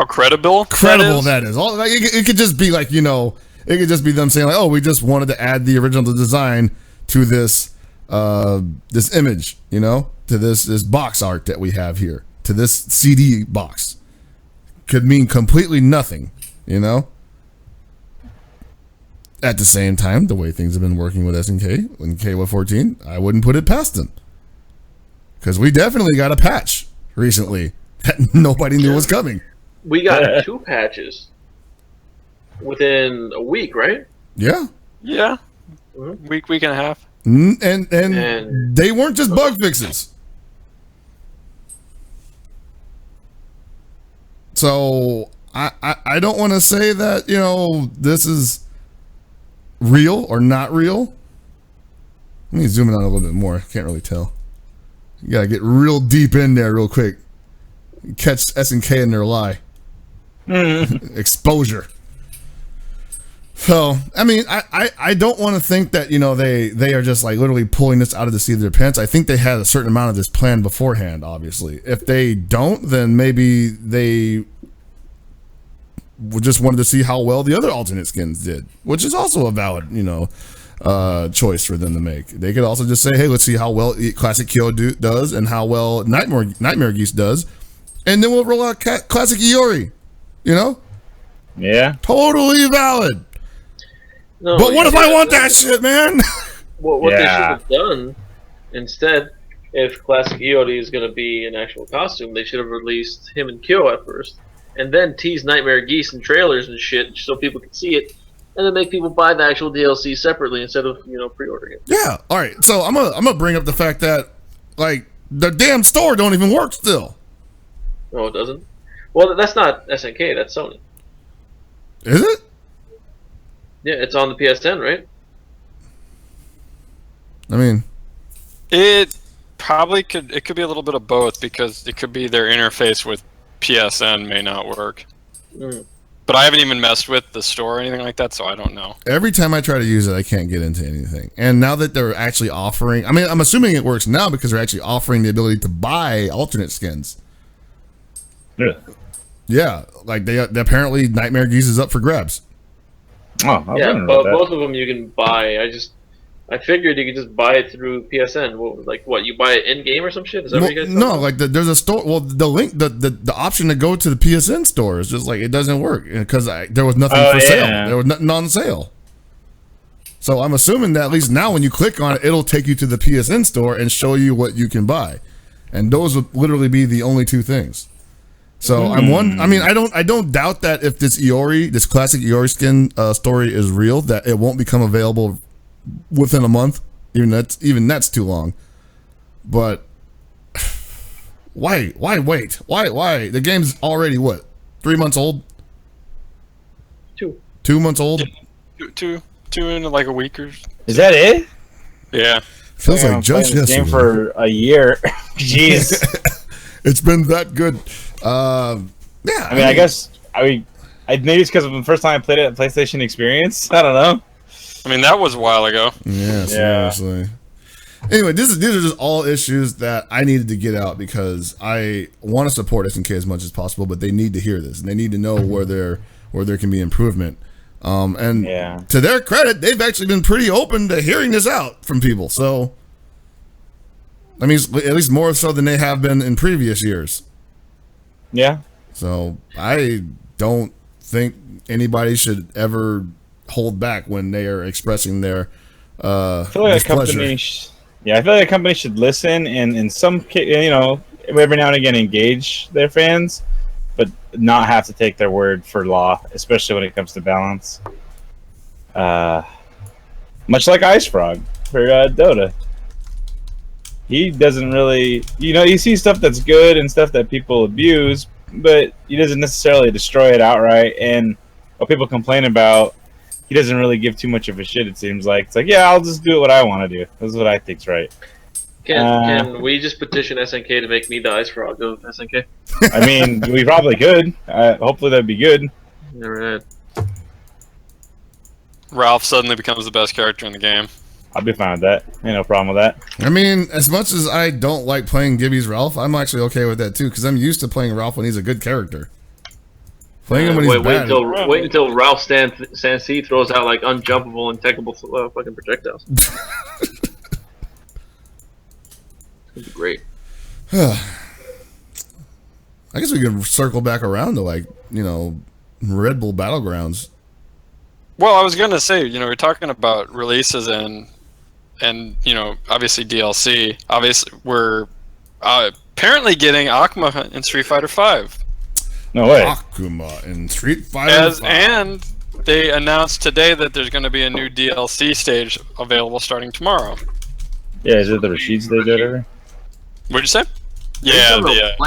credible that is. It could just be like, it could just be them saying like, oh, we just wanted to add the original design to this image, to this box art that we have here, to this CD box. Could mean completely nothing, At the same time, the way things have been working with SNK in KOF 14, I wouldn't put it past them. Because we definitely got a patch recently that nobody knew was coming. We got 2 patches within a week, right? Yeah. Yeah. Week and a half. And they weren't just bug fixes. So I don't want to say that, this is real or not real. Let me zoom in on it a little bit more. Can't really tell. You gotta get real deep in there real quick. Catch SNK in their lie. Exposure. So, I mean, I don't want to think that, they are just like literally pulling this out of the seat of their pants. I think they had a certain amount of this planned beforehand, obviously. If they don't, then maybe they just wanted to see how well the other alternate skins did, which is also a valid, choice for them to make. They could also just say, hey, let's see how well Classic Kyo does and how well Nightmare Geese does, and then we'll roll out Classic Iori, Yeah. Totally valid. No, but what if I want that shit, man? What they should have done instead if Classic Iori is going to be an actual costume, they should have released him and Kyo at first, and then tease Nightmare Geese in trailers and shit so people can see it, and then make people buy the actual DLC separately instead of pre-ordering it. Yeah. All right. So I'm gonna bring up the fact that like the damn store don't even work still. No, it doesn't. Well, that's not SNK. That's Sony. Is it? Yeah, it's on the PSN, right? I mean, It probably could. It could be a little bit of both because it could be their interface with PSN may not work. But I haven't even messed with the store or anything like that, so I don't know. every time I try to use it, I can't get into anything. And now that they're actually offering, I mean, I'm assuming it works now because they're actually offering the ability to buy alternate skins. Yeah. Yeah, like they apparently Nightmare Geese is up for grabs. Oh, I was Yeah, wondering but about that. both of them you can buy. I figured you could just buy it through PSN. What you buy it in game or some shit? Is that what you guys? No, like there's a store. Well, the link, the option to go to the PSN store is just like it doesn't work because there was nothing for sale. There was nothing on sale. So I'm assuming that at least now when you click on it, it'll take you to the PSN store and show you what you can buy, and those would literally be the only two things. So I mean, I don't doubt that if this classic Iori skin story is real, that it won't become available within a month. Even that's too long. But why wait? Why? The game's already what? 3 months old? 2. 2 months old? Two in like a week or. Is that it? Yeah. Feels I'm like just playing this yesterday. game for a year. Jeez. It's been that good. Yeah. I mean, I guess maybe it's because of the first time I played it at PlayStation Experience. I don't know. I mean, that was a while ago. Yeah, seriously. Anyway, these are just all issues that I needed to get out because I want to support SNK as much as possible, but they need to hear this and they need to know where there can be improvement. And to their credit, they've actually been pretty open to hearing this out from people. So, I mean, at least more so than they have been in previous years. Yeah. So I don't think anybody should ever hold back when they are expressing their I feel like displeasure. I feel like a company should listen and in some every now and again engage their fans, but not have to take their word for law, especially when it comes to balance. Much like Ice Frog for Dota. He doesn't really, you see stuff that's good and stuff that people abuse, but he doesn't necessarily destroy it outright. And what people complain about, he doesn't really give too much of a shit, it seems like. It's like, yeah, I'll just do what I want to do. This is what I think's right. Can we just petition SNK to make me the Ice Frog of SNK? I mean, we probably could. Hopefully that'd be good. Never had. Ralph suddenly becomes the best character in the game. I'll be fine with that. Ain't no problem with that. I mean, as much as I don't like playing Gibby's Ralph, I'm actually okay with that too because I'm used to playing Ralph when he's a good character. Playing him when he's bad. Wait until Ralph Sansi throws out like unjumpable and techable fucking projectiles. It'd be great. I guess we can circle back around to Red Bull Battlegrounds. Well, I was gonna say, we're talking about releases and obviously DLC. Obviously, we're apparently getting Akuma in Street Fighter V. No way. Akuma in Street Fighter V. And they announced today that there's going to be a new DLC stage available starting tomorrow. Yeah, is it the Rashid stage over? What'd you say? Yeah,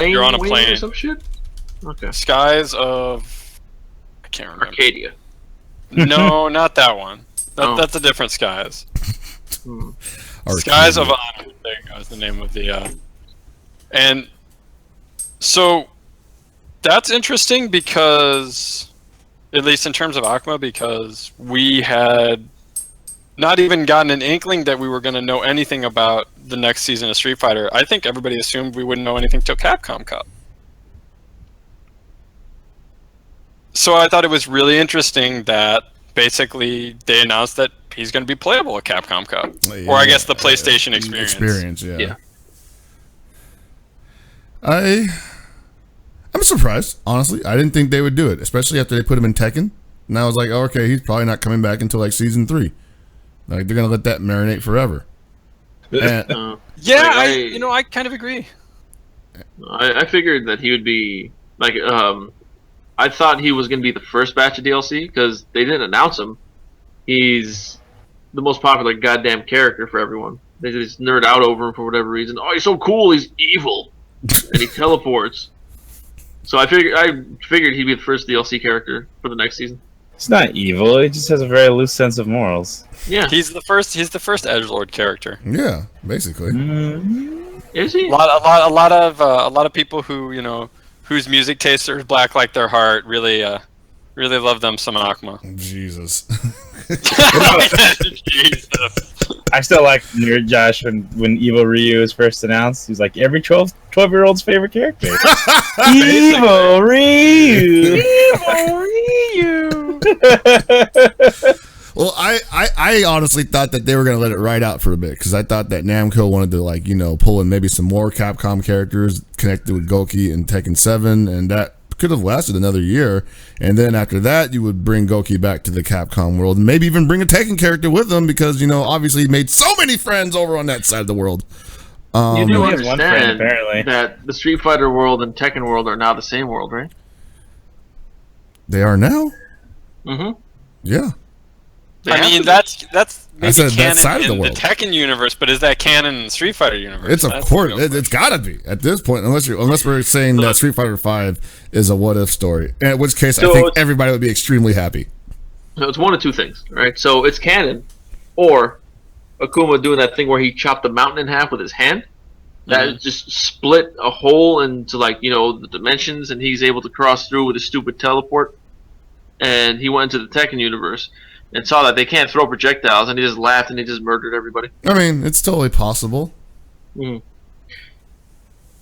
you're on a plane. Or some shit? Okay. Skies of... I can't remember. Arcadia. No, not that one. Oh. That's a different Skies. Skies of Honor. There you go. Is the name of the... And so that's interesting because, at least in terms of Akuma, because we had not even gotten an inkling that we were going to know anything about the next season of Street Fighter. I think everybody assumed we wouldn't know anything till Capcom Cup. So I thought it was really interesting that basically they announced that he's going to be playable at Capcom Cup. Yeah, or I guess the PlayStation experience. Yeah. I'm surprised, honestly. I didn't think they would do it, especially after they put him in Tekken. And I was like, oh, okay, he's probably not coming back until like season 3. Like they're gonna let that marinate forever. And, Yeah, Like, I kind of agree. I figured that he would be like I thought he was going to be the first batch of DLC because they didn't announce him. He's the most popular goddamn character for everyone. They just nerd out over him for whatever reason. Oh, he's so cool. He's evil, and he teleports. So I figured he'd be the first DLC character for the next season. It's not evil. He just has a very loose sense of morals. Yeah, He's the first edgelord character. yeah, basically. is he? A lot of people who whose music tastes are black like their heart really love them some Akuma. Jesus. Jesus. I still like Nerd Josh when Evil Ryu was first announced. He's like every 12-year-old's favorite character. Evil Ryu! Evil Ryu! Well, I honestly thought that they were going to let it ride out for a bit because I thought that Namco wanted to pull in maybe some more Capcom characters connected with Goki and Tekken 7, and that could have lasted another year. And then after that, you would bring Goki back to the Capcom world and maybe even bring a Tekken character with them because obviously he made so many friends over on that side of the world. You do only have one friend, understand apparently. that the Street Fighter world and Tekken world are now the same world, right? They are now. Mm-hmm. Yeah. I mean, that's maybe said that canon side of the in the world. Tekken universe, but is that canon in the Street Fighter universe? It's of That's course the real it's got to be at this point, unless we're saying that Street Fighter V is a what if story, in which case I So think it's- everybody would be extremely happy. So it's one of two things, right? So it's canon, or Akuma doing that thing where he chopped the mountain in half with his hand. That just split a hole into the dimensions, and he's able to cross through with a stupid teleport. And he went into the Tekken universe and saw that they can't throw projectiles, and he just laughed and he just murdered everybody. I mean, it's totally possible.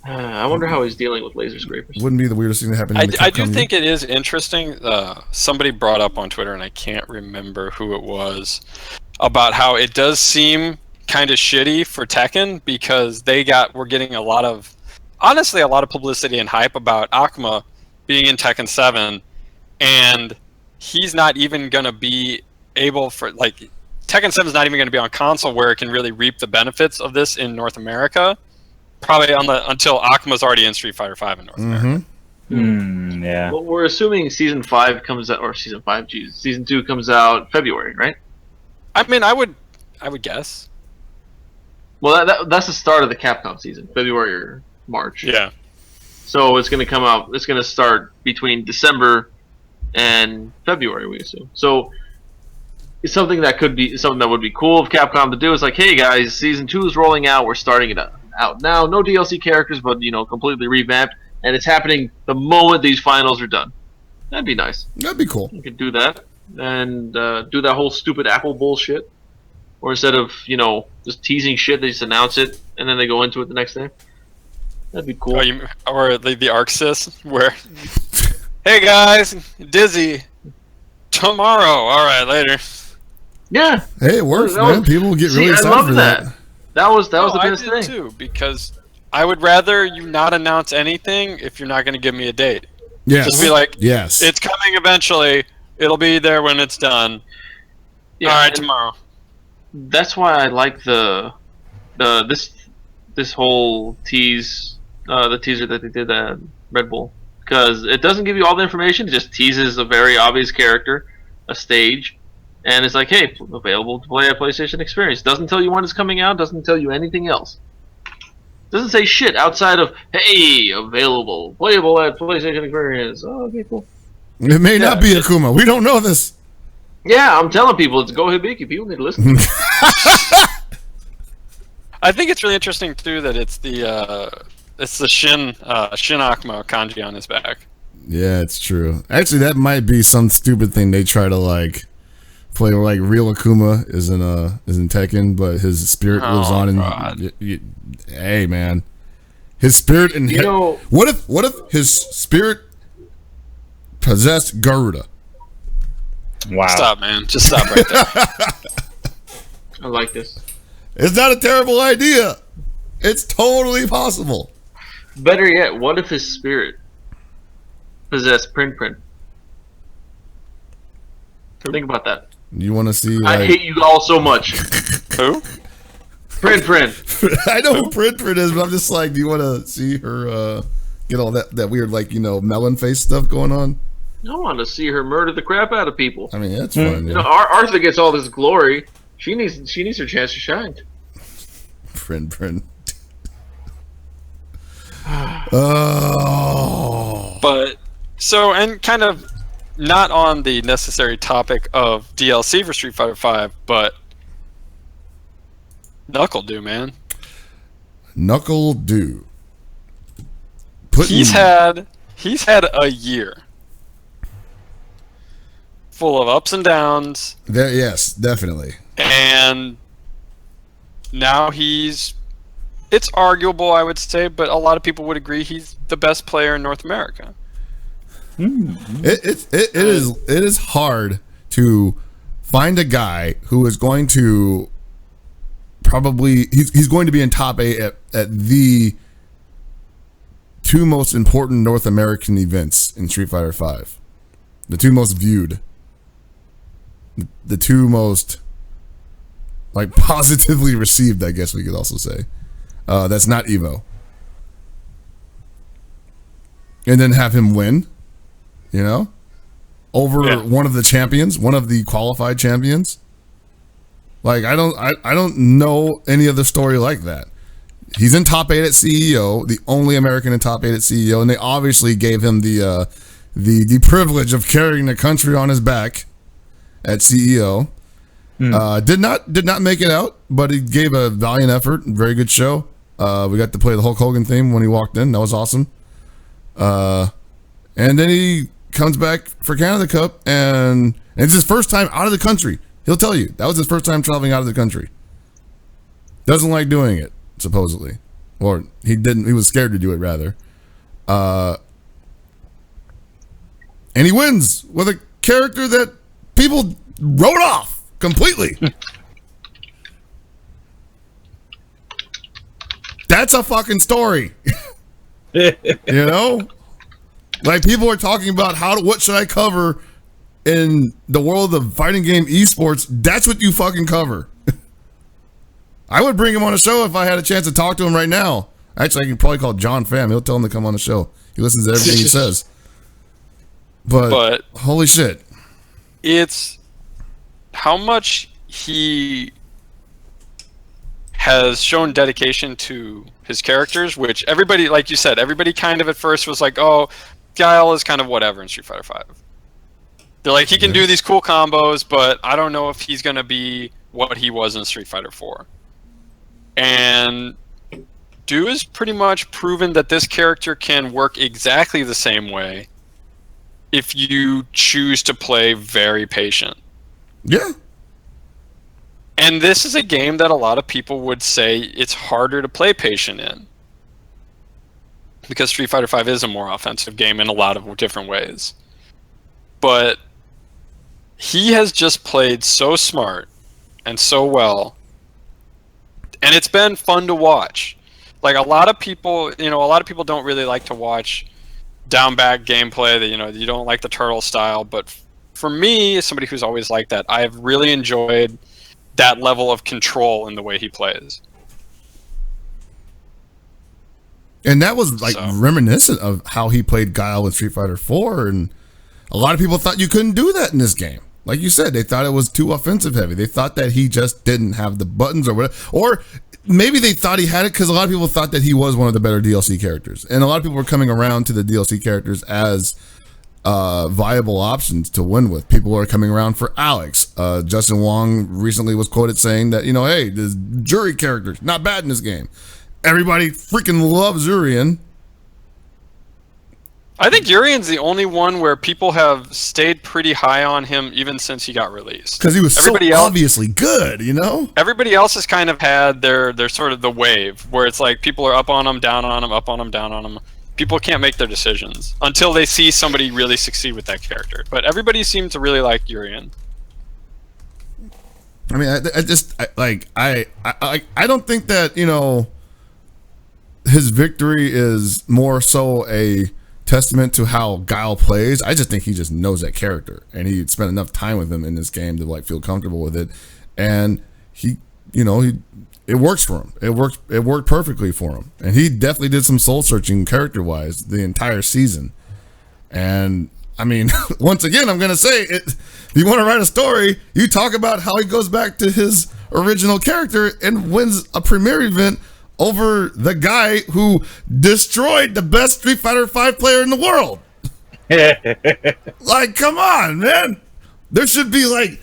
I wonder how he's dealing with laser scrapers. Wouldn't be the weirdest thing to happen. In the I do Capcom think it is interesting. Somebody brought up on Twitter, and I can't remember who it was, about how it does seem kind of shitty for Tekken because we're getting a lot of publicity and hype about Akuma being in Tekken 7, and he's not even going to be able for Tekken 7 is not even going to be on console where it can really reap the benefits of this in North America. Probably until Akuma's already in Street Fighter V in North America. Yeah. Well, we're assuming Season 5 comes out, or Season 5, Season 2 comes out February, right? I mean, I would guess. Well, that's the start of the Capcom season, February or March. Yeah. So it's going to come out, it's going to start between December and February, we assume. So it's something that would be cool of Capcom to do. It's like, hey guys, Season 2 is rolling out, we're starting it out now. No DLC characters, but completely revamped, and it's happening the moment these finals are done. That'd be nice. That'd be cool. You could do that and do that whole stupid Apple bullshit. Or instead of, just teasing shit, they just announce it and then they go into it the next day. That'd be cool. Or the Arc Sys, where, hey guys, Dizzy, tomorrow. All right, later. Yeah. Hey, it works, That man. was- People get See, really I excited love for that. that. That was the I best did thing. too, because I would rather you not announce anything if you're not going to give me a date. Yes. Just be like, yes. it's coming eventually. It'll be there when it's done. Yeah, All right, and tomorrow. That's why I like this whole tease, the teaser that they did at Red Bull, because it doesn't give you all the information. It just teases a very obvious character, a stage, and it's like, hey, available to play at PlayStation Experience. Doesn't tell you when it's coming out. Doesn't tell you anything else. Doesn't say shit outside of, hey, available, playable at PlayStation Experience. Oh, okay, cool. It may not be Akuma. We don't know this. Yeah, I'm telling people it's Go Hibiki. People need to listen to it. I think it's really interesting too that it's the Shin Akuma kanji on his back. Yeah, it's true. Actually, that might be some stupid thing they try to play where real Akuma is in Tekken, but his spirit lives on in. Hey, man, his spirit and what if his spirit possessed Garuda? Wow. Stop, man. Just stop right there. I like this. It's not a terrible idea. It's totally possible. Better yet, what if his spirit possessed Prin? Think about that. You want to see? I hate you all so much. Who? Prin. I know who Prin is, but I'm just like, do you want to see her get all that weird, like, melon face stuff going on? I want to see her murder the crap out of people. I mean, that's fun. You know, Arthur gets all this glory. She needs her chance to shine. Prin. Oh. But so, and kind of not on the necessary topic of DLC for Street Fighter V, but KnuckleDu, man. KnuckleDu. He's had a year full of ups and downs. Yes, definitely. And now it's arguable, I would say, but a lot of people would agree he's the best player in North America. It is hard to find a guy who is going to he's going to be in top 8 at the two most important North American events in Street Fighter V. The two most viewed. The two most positively received, I guess we could also say. That's not Evo. And then have him win, over one of the champions, one of the qualified champions. I don't know any other story like that. He's in top 8 at CEO, the only American in top 8 at CEO, and they obviously gave him the privilege of carrying the country on his back at CEO. Did not make it out, but he gave a valiant effort. Very good show. We got to play the Hulk Hogan theme when he walked in. That was awesome. And then he comes back for Canada Cup, and it's his first time out of the country. He'll tell you that was his first time traveling out of the country. Doesn't like doing it, supposedly, or he didn't. He was scared to do it, rather. And he wins with a character that people wrote off completely. That's a fucking story. People are talking about what should I cover in the world of fighting game esports. That's what you fucking cover. I would bring him on a show if I had a chance to talk to him right now. Actually, I can probably call John Pham. He'll tell him to come on the show. He listens to everything he says. But holy shit. It's how much he has shown dedication to his characters, which everybody, like you said, everybody kind of at first was like, oh, Guile is kind of whatever in Street Fighter V. They're like, he can do these cool combos, but I don't know if he's going to be what he was in Street Fighter 4. And Du has pretty much proven that this character can work exactly the same way if you choose to play very patient. Yeah. And this is a game that a lot of people would say it's harder to play patient in. Because Street Fighter V is a more offensive game in a lot of different ways. But he has just played so smart and so well. And it's been fun to watch. Like a lot of people don't really like to watch down back gameplay that, you don't like the turtle style, but for me, as somebody who's always liked that, I've really enjoyed that level of control in the way he plays. And that was reminiscent of how he played Guile in Street Fighter 4, and a lot of people thought you couldn't do that in this game. Like you said, they thought it was too offensive heavy. They thought that he just didn't have the buttons or whatever. Or maybe they thought he had it because a lot of people thought that he was one of the better DLC characters. And a lot of people were coming around to the DLC characters as viable options to win with. People are coming around for Alex. Justin Wong recently was quoted saying that, hey, this Jury character's not bad in this game. Everybody freaking loves Urien. I think Urian's the only one where people have stayed pretty high on him even since he got released. Because he was obviously good, Everybody else has kind of had their sort of the wave, where it's like people are up on him, down on him, up on him, down on him. People can't make their decisions until they see somebody really succeed with that character. But everybody seemed to really like Urien. I mean, I don't think that, his victory is more so a testament to how Guile plays. I just think he just knows that character, and he spent enough time with him in this game to feel comfortable with it, and he it works for him. It worked perfectly for him. And he definitely did some soul searching character-wise the entire season. And I mean, once again, I'm going to say it. If you want to write a story, you talk about how he goes back to his original character and wins a premiere event over the guy who destroyed the best Street Fighter V player in the world. Like, come on, man. There should be like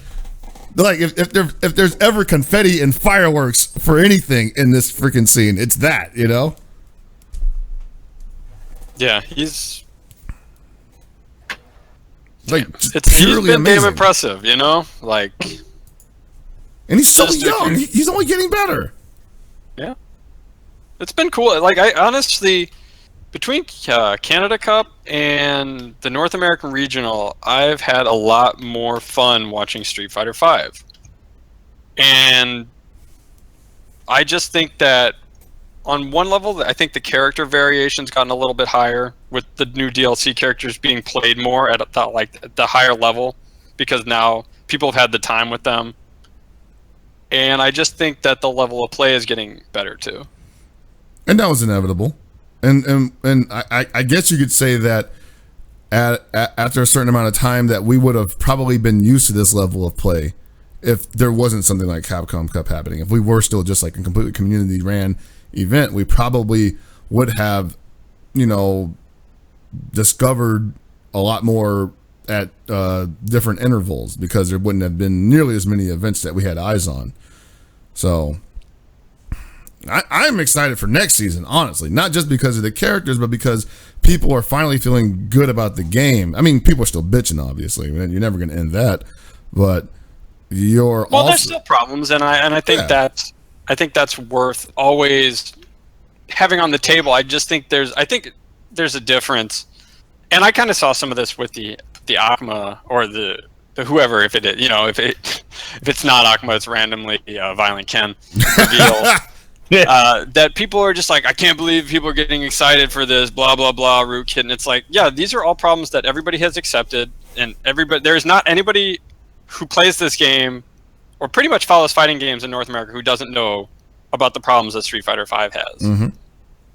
if there's ever confetti and fireworks for anything in this freaking scene, it's that, Yeah, he's like he's been amazing. damn impressive, like. And he's so young. He's only getting better. Yeah, it's been cool. Like I honestly, between Canada Cup and the North American Regional, I've had a lot more fun watching Street Fighter V. And I just think that on one level, I think the character variation's gotten a little bit higher with the new DLC characters being played more at the higher level, because now people have had the time with them. And I just think that the level of play is getting better too. And that was inevitable. And I guess you could say that after a certain amount of time that we would have probably been used to this level of play if there wasn't something like Capcom Cup happening. If we were still just like a completely community ran event, we probably would have, discovered a lot more at different intervals, because there wouldn't have been nearly as many events that we had eyes on. So I'm excited for next season, honestly, not just because of the characters, but because people are finally feeling good about the game. I mean, people are still bitching, obviously. You're never going to end that, but there's still problems, and I think that's worth always having on the table. I think there's a difference, and I kind of saw some of this with the Akuma or the whoever, if it is, if it's not Akuma, it's randomly Violent Ken reveal. That people are just like, I can't believe people are getting excited for this, blah blah blah, rootkit, and it's like, yeah, these are all problems that everybody has accepted, and there's not anybody who plays this game or pretty much follows fighting games in North America who doesn't know about the problems that Street Fighter V has. Mm-hmm.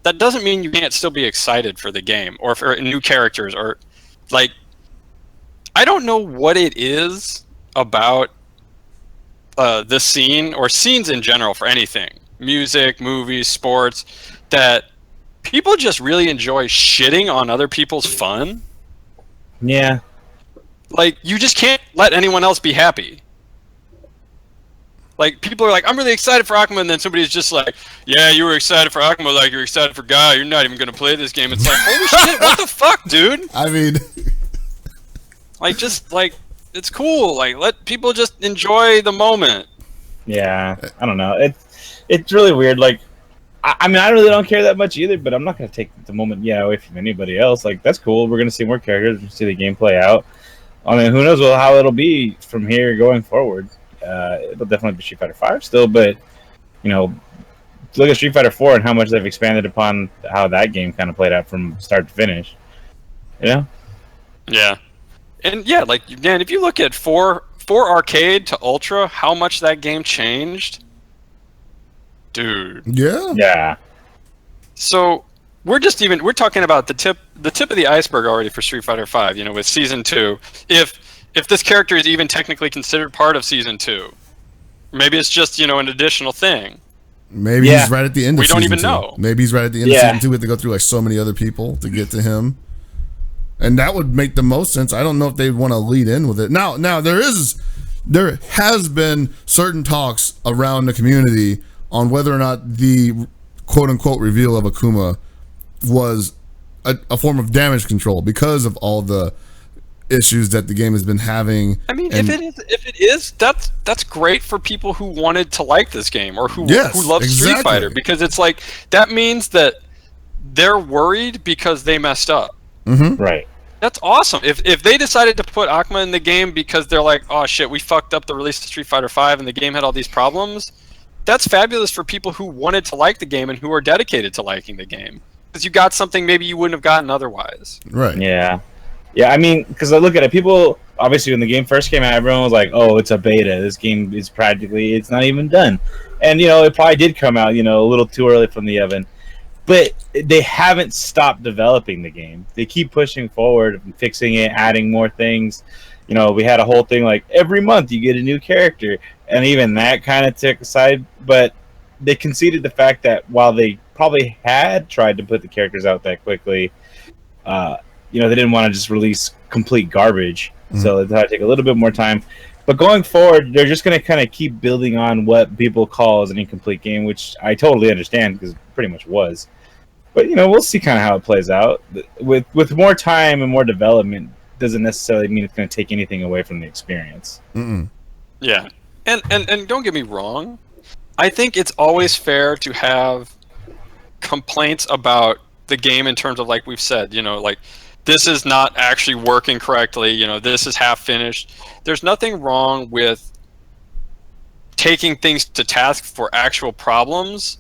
That doesn't mean you can't still be excited for the game or for new characters, or like, I don't know what it is about the scene or scenes in general for anything. Music, movies, sports, that people just really enjoy shitting on other people's fun. Yeah. Like, you just can't let anyone else be happy. Like, people are like, I'm really excited for Akuma, and then somebody's just like, yeah, you were excited for Akuma like you're excited for Guy, you're not even going to play this game. It's like, holy shit, what the fuck, dude? I mean... like, just, like, it's cool. Like, let people just enjoy the moment. Yeah, I don't know. It's really weird. Like, I mean, I really don't care that much either, but I'm not going to take the moment away from anybody else. Like, that's cool. We're going to see more characters. We'll see the game play out. I mean, who knows how it'll be from here going forward. It'll definitely be Street Fighter V still, but, look at Street Fighter 4 and how much they've expanded upon how that game kind of played out from start to finish. Yeah. And, yeah, like, man, if you look at 4 Arcade to Ultra, how much that game changed... Dude. Yeah. So we're talking about the tip of the iceberg already for Street Fighter V, with Season 2. If this character is even technically considered part of Season 2. Maybe it's just, an additional thing. Maybe he's right at the end of Season 2. We don't even know. Maybe he's right at the end of Season 2. We have to go through like so many other people to get to him. And that would make the most sense. I don't know if they'd want to lead in with it. Now there has been certain talks around the community on whether or not the quote-unquote reveal of Akuma was a form of damage control because of all the issues that the game has been having. I mean, if it is, that's great for people who wanted to like this game or who love Street Fighter, because it's like, that means that they're worried because they messed up. Mm-hmm. Right. That's awesome. If they decided to put Akuma in the game because they're like, oh shit, we fucked up the release of Street Fighter V and the game had all these problems, that's fabulous for people who wanted to like the game and who are dedicated to liking the game. Because you got something maybe you wouldn't have gotten otherwise. Right. Yeah. Yeah, I mean, because I look at it, people obviously when the game first came out, everyone was like, "Oh, it's a beta. This game is it's not even done," and it probably did come out, a little too early from the oven. But they haven't stopped developing the game. They keep pushing forward, fixing it, adding more things. We had a whole thing like every month you get a new character, and even that kind of took aside. But they conceded the fact that while they probably had tried to put the characters out that quickly, they didn't want to just release complete garbage. Mm-hmm. So they had to take a little bit more time. But going forward, they're just going to kind of keep building on what people call as an incomplete game, which I totally understand because it pretty much was. But, we'll see kind of how it plays out. With more time and more development doesn't necessarily mean it's going to take anything away from the experience. Mm-mm. Yeah. And don't get me wrong. I think it's always fair to have complaints about the game in terms of, like we've said, like, this is not actually working correctly, this is half finished. There's nothing wrong with taking things to task for actual problems,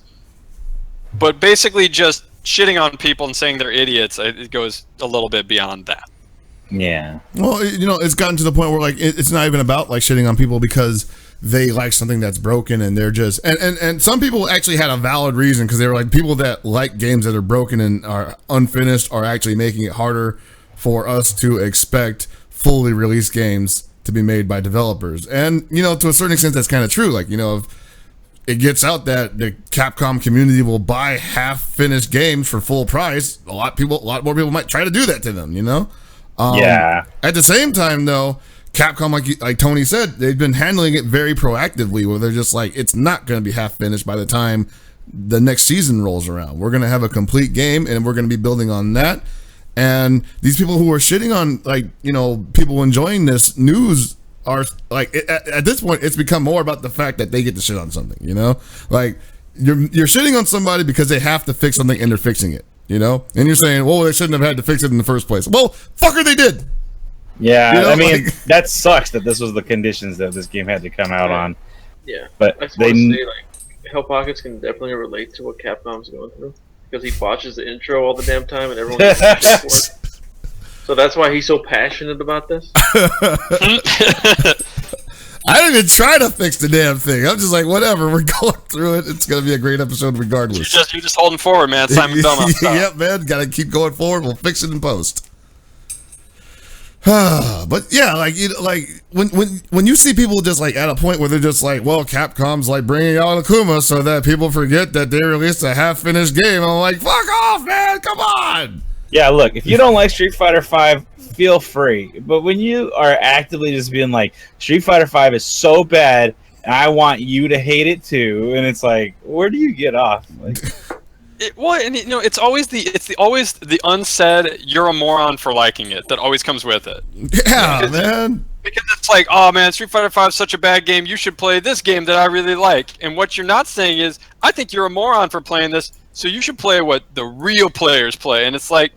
but basically just shitting on people and saying they're idiots, it goes a little bit beyond that. Yeah. Well, it's gotten to the point where, like, it's not even about, like, shitting on people because they like something that's broken and they're just... And some people actually had a valid reason because they were like, people that like games that are broken and are unfinished are actually making it harder for us to expect fully released games to be made by developers. And, to a certain extent, that's kind of true. Like, if it gets out that the Capcom community will buy half-finished games for full price, a lot more people might try to do that to them, Yeah. At the same time, though, Capcom, like Tony said, they've been handling it very proactively, where they're just like, it's not going to be half finished by the time the next season rolls around. We're going to have a complete game, and we're going to be building on that. And these people who are shitting on, like, people enjoying this news are like, at this point, it's become more about the fact that they get to shit on something. Like you're shitting on somebody because they have to fix something and they're fixing it. And you're saying, well, they shouldn't have had to fix it in the first place. Well, fucker, they did. Yeah, I mean, that sucks that this was the conditions that this game had to come out on. Yeah, but I just want to say, like, Hell Pockets can definitely relate to what Capcom's going through because he botches the intro all the damn time and everyone gets shit for it. So that's why he's so passionate about this. I didn't even try to fix the damn thing. I'm just like, whatever, we're going through it. It's going to be a great episode regardless. You're just holding forward, man. Simon Belmont style. Yep, man. Got to keep going forward. We'll fix it in post. But yeah, like when you see people just like at a point where they're just like, well, Capcom's like bringing out Akuma so that people forget that they released a half-finished game. I'm like, fuck off, man. Come on. Yeah, look, if you don't like Street Fighter V, feel free. But when you are actively just being like, Street Fighter V is so bad, and I want you to hate it too, and it's like, where do you get off? Like, it's always the unsaid "you're a moron for liking it" that always comes with it. Yeah, man. Because it's like, oh man, Street Fighter V is such a bad game. You should play this game that I really like. And what you're not saying is, I think you're a moron for playing this. So you should play what the real players play. And it's like,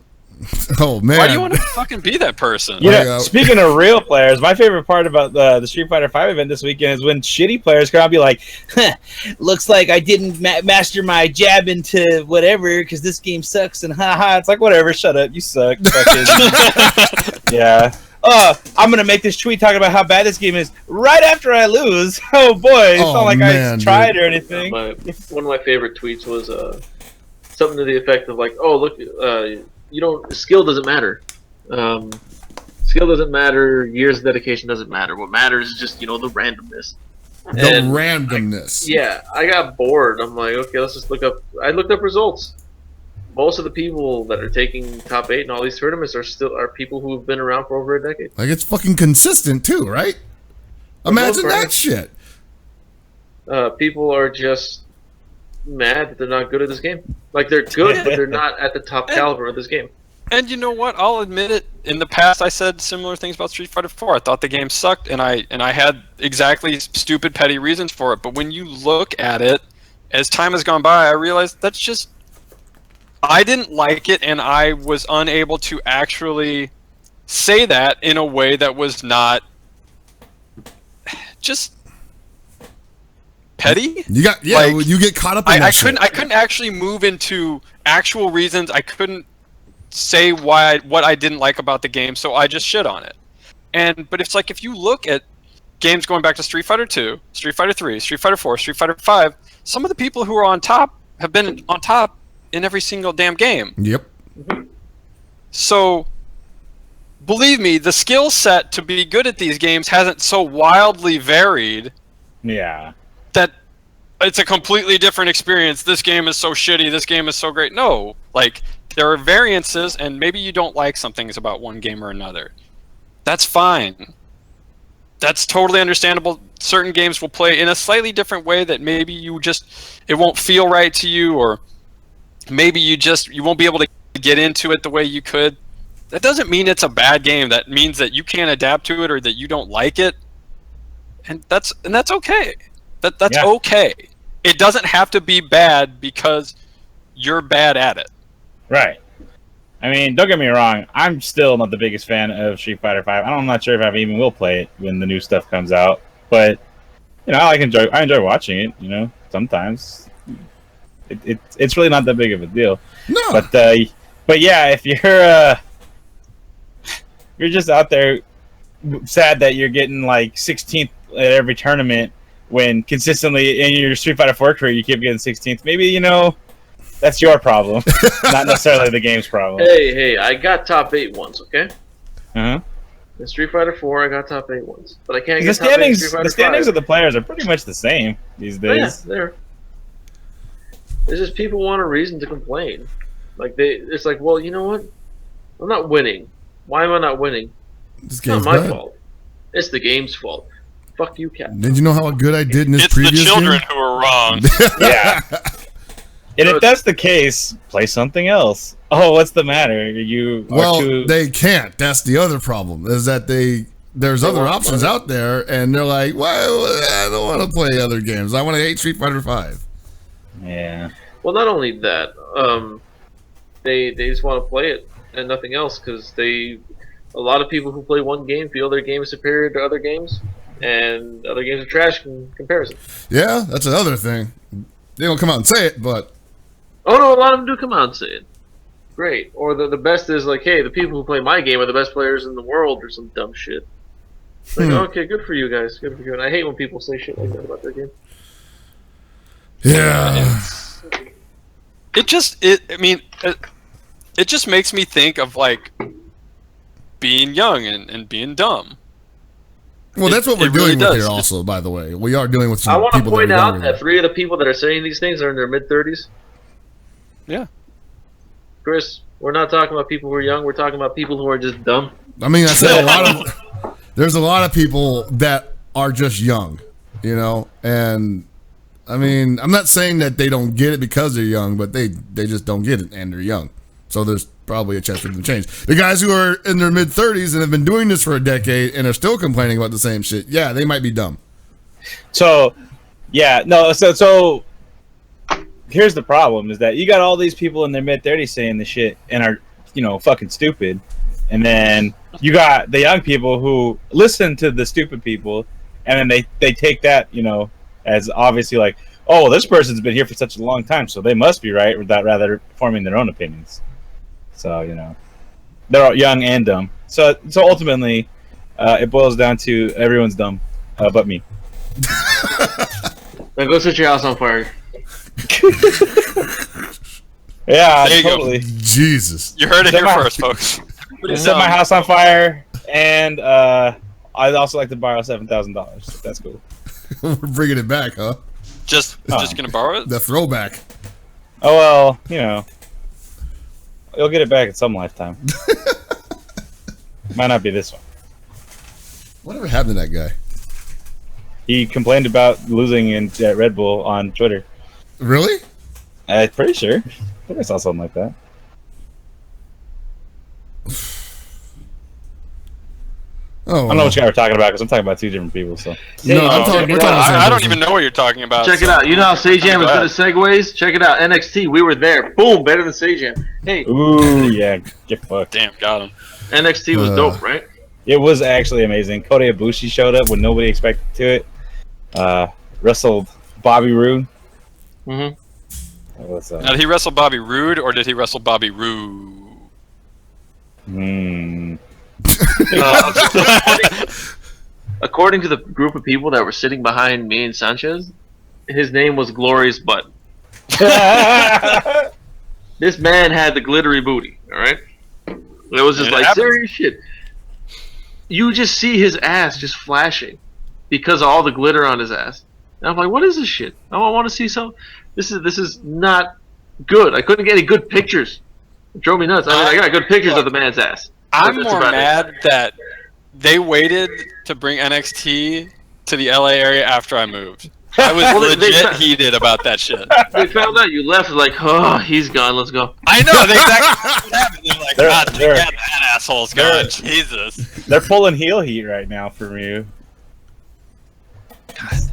oh man, why do you want to fucking be that person? Yeah. Speaking of real players, my favorite part about the Street Fighter V event this weekend is when shitty players come out and be like, looks like I didn't master my jab into whatever because this game sucks and haha. It's like, whatever, shut up, you suck. Yeah. I'm gonna make this tweet talking about how bad this game is right after I lose. Oh boy, it's not like I tried or anything. One of my favorite tweets was something to the effect of like, "Oh look, skill doesn't matter. Skill doesn't matter. Years of dedication doesn't matter. What matters is just the randomness." Randomness. I got bored. I'm like, okay, let's just look up. I looked up results. Most of the people that are taking top 8 in all these tournaments are people who have been around for over a decade. Like, it's fucking consistent too, right? Imagine that shit. People are just mad that they're not good at this game. Like, they're good, but they're not at the top caliber of this game. And you know what? I'll admit it. In the past, I said similar things about Street Fighter 4. I thought the game sucked, and I had exactly stupid, petty reasons for it. But when you look at it, as time has gone by, I realized that's just... I didn't like it, and I was unable to actually say that in a way that was not just petty. You get caught up in that shit. I couldn't actually move into actual reasons. I couldn't say what I didn't like about the game, so I just shit on it. But it's like, if you look at games going back to Street Fighter 2, Street Fighter 3, Street Fighter 4, Street Fighter 5, some of the people who are on top have been on top in every single damn game. Yep. So, believe me, the skill set to be good at these games hasn't so wildly varied. Yeah. That it's a completely different experience. This game is so shitty. This game is so great. No, like, there are variances, and maybe you don't like some things about one game or another. That's fine. That's totally understandable. Certain games will play in a slightly different way that maybe it won't feel right to you, or maybe you won't be able to get into it the way you could. That doesn't mean it's a bad game. That means that you can't adapt to it, or that you don't like it. And that's okay. That's okay. It doesn't have to be bad because you're bad at it. Right. I mean, don't get me wrong. I'm still not the biggest fan of Street Fighter V. I'm not sure if I even will play it when the new stuff comes out. But I enjoy watching it. Sometimes it's really not that big of a deal. No. But yeah, if you're just out there sad that you're getting like 16th at every tournament when consistently in your Street Fighter 4 career you keep getting 16th, maybe that's your problem, not necessarily the game's problem. Hey, I got top 8 once, okay? Uh-huh. In Street Fighter 4, I got top 8 once, but I can't get The top 8 in Street Fighter the standings 5. of the players are pretty much the same these days. Yeah, it's just people want a reason to complain. It's like, well, you know what? I'm not winning. Why am I not winning? This It's game's not my bad. fault. It's the game's fault. Fuck you, Captain. Did you know how good I did in this It's the previous children game? who are wrong. Yeah. And if that's the case, play something else. Oh, what's the matter? They can't. That's the other problem. Is that there's other options out there, and they're like, well, I don't want to play other games. I want to hate Street Fighter 5. Yeah. Well, not only that, they just want to play it and nothing else, because a lot of people who play one game feel their game is superior to other games, and other games are trash in comparison. Yeah, that's another thing. They don't come out and say it, but Oh no, a lot of them do come out and say it. Great. Or the best is like, hey, the people who play my game are the best players in the world, or some dumb shit. Like, okay, good for you guys. Good for you. And I hate when people say shit like that about their game. yeah. It just makes me think of like being young and being dumb. Well, that's what we're it really dealing with does. here also, by the way. We are dealing with some I want to people point that are out younger. that 3 of the people that are saying these things are in their mid-30s. Yeah. Chris, we're not talking about people who are young. We're talking about people who are just dumb. I mean, I said there's a lot of people that are just young, and I mean, I'm not saying that they don't get it because they're young, but they just don't get it, and they're young. So there's probably a chance for them to change. The guys who are in their mid-30s and have been doing this for a decade and are still complaining about the same shit, yeah, they might be dumb. So, yeah, no, so here's the problem, is that you got all these people in their mid-30s saying this shit and are, fucking stupid. And then you got the young people who listen to the stupid people, and then they take that, as obviously like, oh, well, this person's been here for such a long time, so they must be right, without rather forming their own opinions. So, they're all young and dumb. So ultimately, it boils down to everyone's dumb, but me. Now go set your house on fire. Yeah, There you go. totally. Jesus. You heard it Set here my- first, folks. Set my house on fire, and I'd also like to borrow $7,000. That's cool. We're bringing it back, huh? Just gonna borrow it? The throwback. Oh well, you'll get it back in some lifetime. Might not be this one. Whatever happened to that guy? He complained about losing at Red Bull on Twitter. Really? I'm pretty sure. I think I saw something like that. Oh, I don't know which guy we're talking about because I'm talking about 2 different people. So No, Oh, I'm talking. okay. We're talking about the same I don't person. even know what you're talking about. Check it out. You know how Sajam is good at segues? Check it out. NXT, we were there. Boom, better than Sajam. Hey, ooh, yeah, get fucked. Damn, got him. NXT was dope, right? It was actually amazing. Kota Ibushi showed up when nobody expected to it. Wrestled Bobby Roode. Mm-hmm. What's Now, did he wrestle Bobby Roode or did he wrestle Bobby Roode? According to the group of people that were sitting behind me and Sanchez, his name was Glorious Butt. This man had the glittery booty, alright? It was just like serious shit. You just see his ass just flashing because of all the glitter on his ass. And I'm like, what is this shit? I want to see some. This is not good. I couldn't get any good pictures. It drove me nuts. I mean, I got good pictures of the man's ass. I'm more mad that they waited to bring NXT to the LA area after I moved. I was legit heated about that shit. They found out you left, like, oh, he's gone, let's go. I know, they exactly what happened. They're like, God, that asshole's gone, Jesus. They're pulling heel heat right now from you.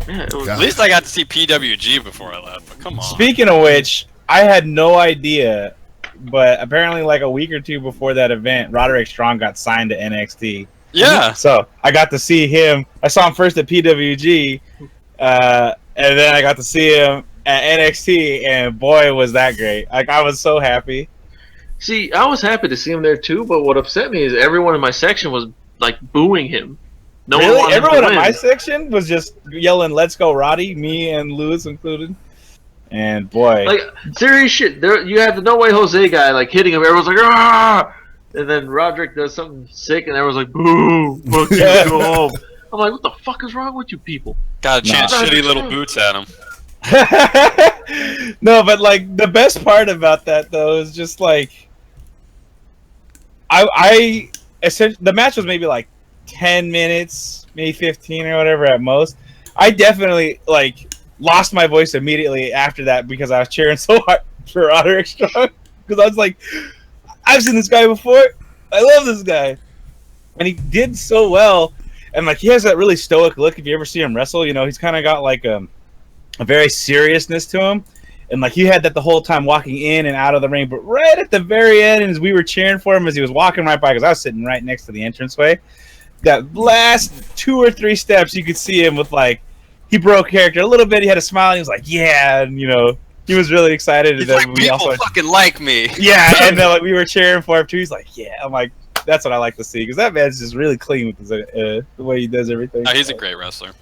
Yeah, At least I got to see PWG before I left, but come on. Speaking of which, I had no idea, but apparently like a week or two before that event, Roderick Strong got signed to NXT. Yeah. So I got to see him. I saw him first at PWG, and then I got to see him at NXT, and boy, was that great. Like, I was so happy. See, I was happy to see him there too, but what upset me is everyone in my section was like booing him. No one Really? wanted him to Everyone in win. my section was just yelling, "Let's go, Roddy!" Me and Lewis included. And boy, Like, serious shit. There, you had the No Way Jose guy like hitting him. Everyone's like, ah! And then Roderick does something sick, and everyone's like, boo! Fuck you, go home. I'm like, what the fuck is wrong with you people? Gotta chance shitty little boots at him. no, but like the best part about that though is just like I essentially the match was maybe like 10 minutes, maybe 15 or whatever at most. I definitely like lost my voice immediately after that because I was cheering so hard for Roderick Strong because I was like, I've seen this guy before. I love this guy, and he did so well. And like he has that really stoic look. If you ever see him wrestle, you know he's kind of got like a very seriousness to him, and like he had that the whole time walking in and out of the ring. But right at the very end, as we were cheering for him as he was walking right by, because I was sitting right next to the entranceway, that last 2 or 3 steps, you could see him with like he broke character a little bit. He had a smile. And he was like, "Yeah," and you know he was really excited. He's and like, then people fucking like me. Yeah, and then like we were cheering for him too. He's like, "Yeah." I'm like, that's what I like to see because that man's just really clean with his, the way he does everything. No, he's a great wrestler.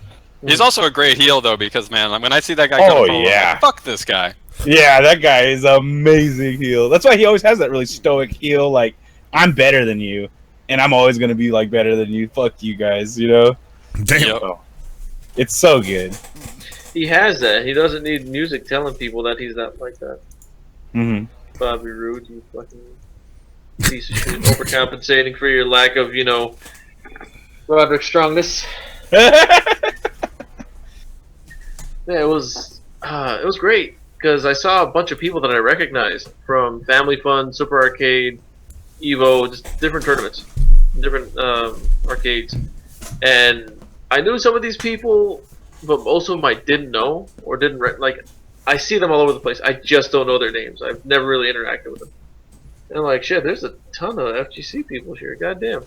He's also a great heel though, because man, when I see that guy come forward, I'm like, fuck this guy. Yeah, that guy is amazing heel. That's why he always has that really stoic heel. Like, I'm better than you, and I'm always gonna be like better than you. Fuck you guys, you know. Damn. Yep. So, it's so good. He has that. He doesn't need music telling people that he's not like that. Mm-hmm. Bobby Roode, you fucking piece of shit. Overcompensating for your lack of, you know, Roderick Strongness. Yeah, it was great because I saw a bunch of people that I recognized from Family Fun, Super Arcade, Evo, just different tournaments, different arcades, and I knew some of these people, but most of them I didn't know or didn't like. I see them all over the place. I just don't know their names. I've never really interacted with them. And I'm like, shit, there's a ton of FGC people here. Goddamn.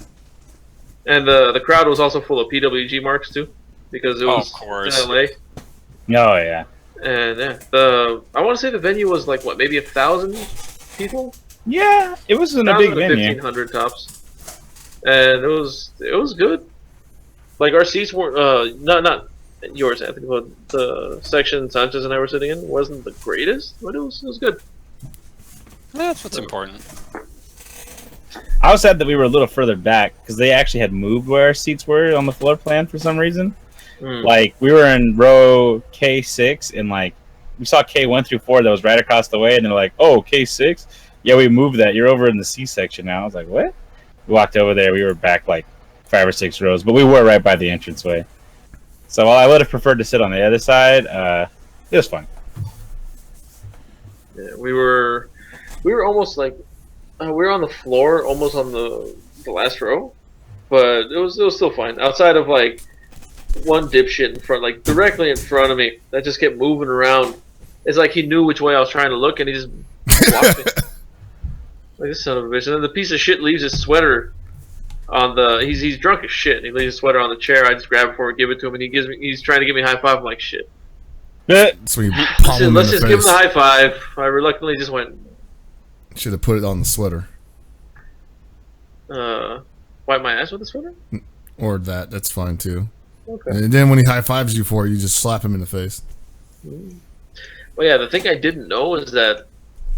And the crowd was also full of PWG marks too, because it was in LA. Oh yeah. And yeah, I want to say the venue was like what, maybe 1,000 people? Yeah, it wasn't a big venue. 1,500 tops, and it was good. Like our seats were not yours, Anthony, but the section Sanchez and I were sitting in wasn't the greatest, but it was good. That's what's important. I was sad that we were a little further back because they actually had moved where our seats were on the floor plan for some reason. Like we were in row K6 and like we saw K1 through 4 that was right across the way, and they're like, "Oh, K6, yeah, we moved that. You're over in the C section now." I was like, "What?" We walked over there. We were back like 5 or 6 rows, but we were right by the entranceway. So while I would have preferred to sit on the other side, it was fun. Yeah, we were almost like we were on the floor, almost on the last row, but it was still fine. Outside of like one dipshit in front, like directly in front of me, that just kept moving around. It's like he knew which way I was trying to look, and he just blocked me. Like, this son of a bitch. And then the piece of shit leaves his sweater on the. He's drunk as shit. And he leaves his sweater on the chair. I just grab it for him, give it to him, and he's trying to give me a high five. I'm like, shit. So Let's just give him the high five. I reluctantly just went. Should have put it on the sweater. wipe my ass with a sweater? Or that's fine too. Okay. And then when he high fives you for it, you just slap him in the face. Well, yeah, the thing I didn't know is that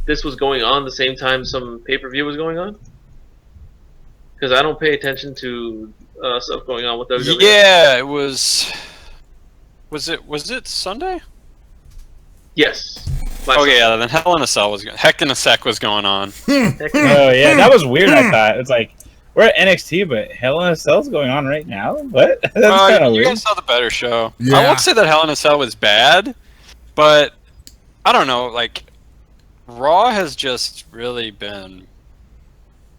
this was going on the same time some pay-per-view was going on. Because I don't pay attention to stuff going on with WWE. Yeah, it was. Was it Sunday? Yes. Okay, yeah. Then Hell in a Cell was Heck in a Sec was going on. Oh yeah, that was weird. I thought it's like we're at NXT, but Hell in a Cell's going on right now. What? That's kind of you weird. guys saw the better show. Yeah. I won't say that Hell in a Cell was bad, but I don't know. Like Raw has just really been.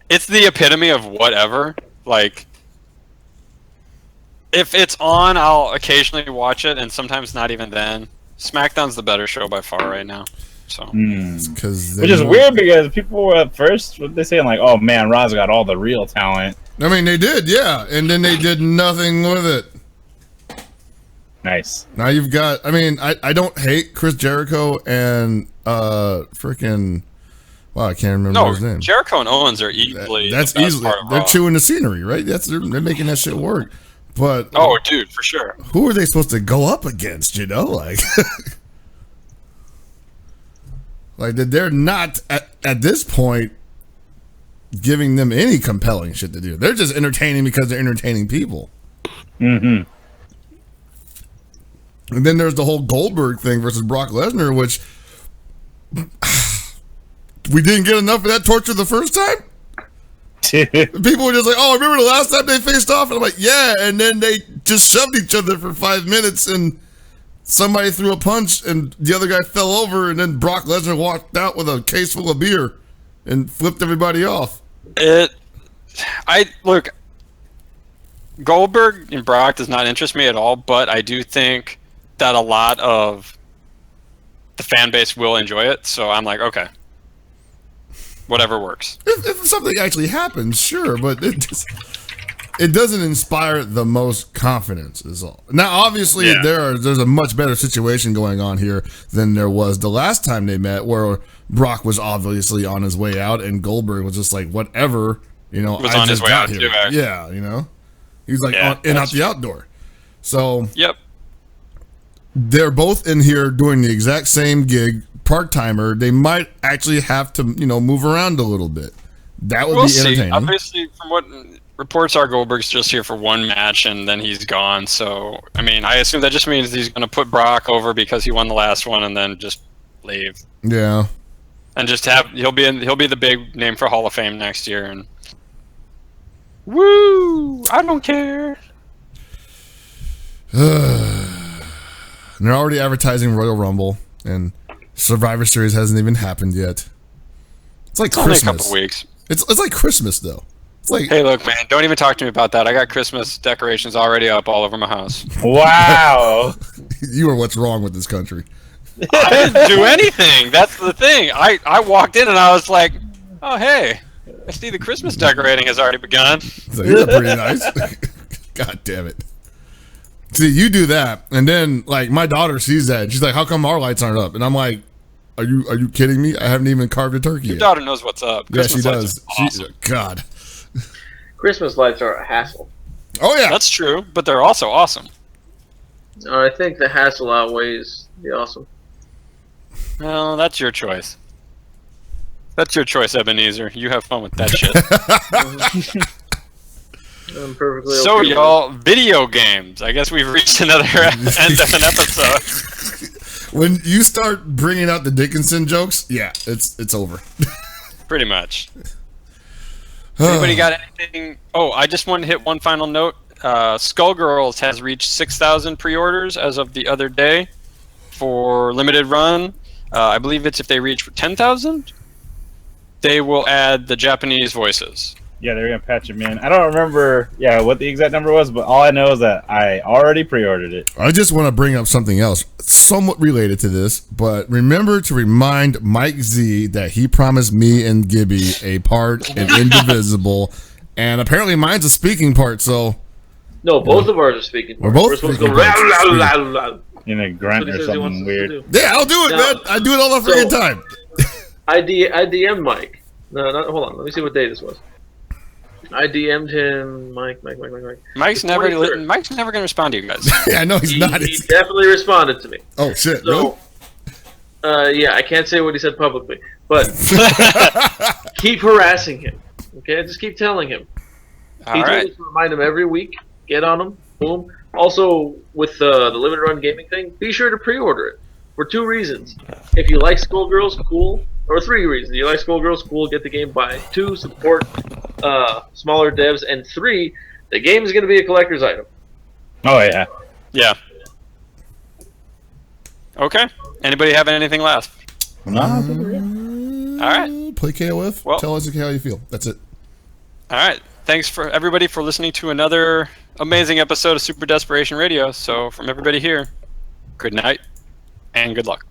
It's the epitome of whatever. Like, if it's on, I'll occasionally watch it, and sometimes not even then. SmackDown's the better show by far right now. So, Which is weird because people were at first they saying like, "Oh man, Raw's got all the real talent." I mean, they did, yeah, and then they did nothing with it. Nice. Now you've got. I mean, I don't hate Chris Jericho and freaking. Wow, I can't remember his name. Jericho and Owens are easily. That's easily. They're chewing the scenery, right? They're making that shit work. But oh, dude, for sure. Who are they supposed to go up against? You know, like, like they're not at this point giving them any compelling shit to do. They're just entertaining because they're entertaining people. Mm-hmm. And then there's the whole Goldberg thing versus Brock Lesnar, which. We didn't get enough of that torture the first time? People were just like, oh, remember the last time they faced off? And I'm like, yeah, and then they just shoved each other for 5 minutes and somebody threw a punch and the other guy fell over and then Brock Lesnar walked out with a case full of beer and flipped everybody off. Look, Goldberg and Brock does not interest me at all, but I do think that a lot of the fan base will enjoy it, so I'm like, okay. Whatever works. If something actually happens, sure, but it doesn't inspire the most confidence is all. Now, obviously, there's a much better situation going on here than there was the last time they met, where Brock was obviously on his way out and Goldberg was just like, whatever, you know, was on his way out too, actually. Yeah, you know, he was like in out the outdoor. So yep, they're both in here doing the exact same gig. Part-timer, they might actually have to, you know, move around a little bit. That would be entertaining. See. Obviously, from what reports are, Goldberg's just here for one match and then he's gone. So, I mean, I assume that just means he's going to put Brock over because he won the last one and then just leave. Yeah. And just he'll be the big name for Hall of Fame next year. And woo! I don't care. And they're already advertising Royal Rumble and Survivor Series hasn't even happened yet. It's like Christmas. Only a couple weeks. It's like Christmas though. It's like, hey, look, man, don't even talk to me about that. I got Christmas decorations already up all over my house. Wow. You are what's wrong with this country. I didn't do anything. That's the thing. I walked in and I was like, oh hey, I see the Christmas decorating has already begun. So you're pretty nice. God damn it. See, you do that, and then like my daughter sees that, and she's like, "How come our lights aren't up?" And I'm like, "Are you kidding me? I haven't even carved a turkey Your yet." daughter knows what's up. Yeah, she does. Awesome. God. Christmas lights are a hassle. Oh yeah, that's true, but they're also awesome. I think the hassle outweighs the awesome. Well, that's your choice. That's your choice, Ebenezer. You have fun with that shit. I'm perfectly so, okay y'all, video games. I guess we've reached another end of an episode. When you start bringing out the Dickinson jokes, yeah, it's over. Pretty much. Anybody got anything? Oh, I just want to hit one final note. Skullgirls has reached 6,000 pre-orders as of the other day for limited run. I believe it's if they reach 10,000, they will add the Japanese voices. Yeah, they're gonna patch them in. I don't remember, what the exact number was, but all I know is that I already pre-ordered it. I just want to bring up something else, somewhat related to this. But remember to remind Mike Z that he promised me and Gibby a part in Indivisible, and apparently mine's a speaking part. So no, both of ours are speaking. We're both speaking parts. In a grunt or something weird. Yeah, I'll do it, man. I do it all the freaking time. I DM Mike. No, hold on. Let me see what day this was. I DM'd him, Mike. Mike's The never 23rd. Mike's never gonna respond to you guys. Yeah, I know he's not. He definitely responded to me. Oh shit! Really? So, yeah, I can't say what he said publicly, but keep harassing him. Okay, just keep telling him. All He told right. us to remind him every week. Get on him. Boom. Also, with the limited run gaming thing, be sure to pre-order it for 2 reasons. If you like Skullgirls, cool. Or 3 reasons. You like Skullgirls, cool. Get the game. Buy it. 2, support smaller devs, and 3, the game is going to be a collector's item. Oh yeah. Yeah. Okay. Anybody have anything last? All right. Play KOF. Well- Tell us how you feel. That's it. All right. Thanks for everybody for listening to another amazing episode of Super Desperation Radio. So from everybody here, good night and good luck.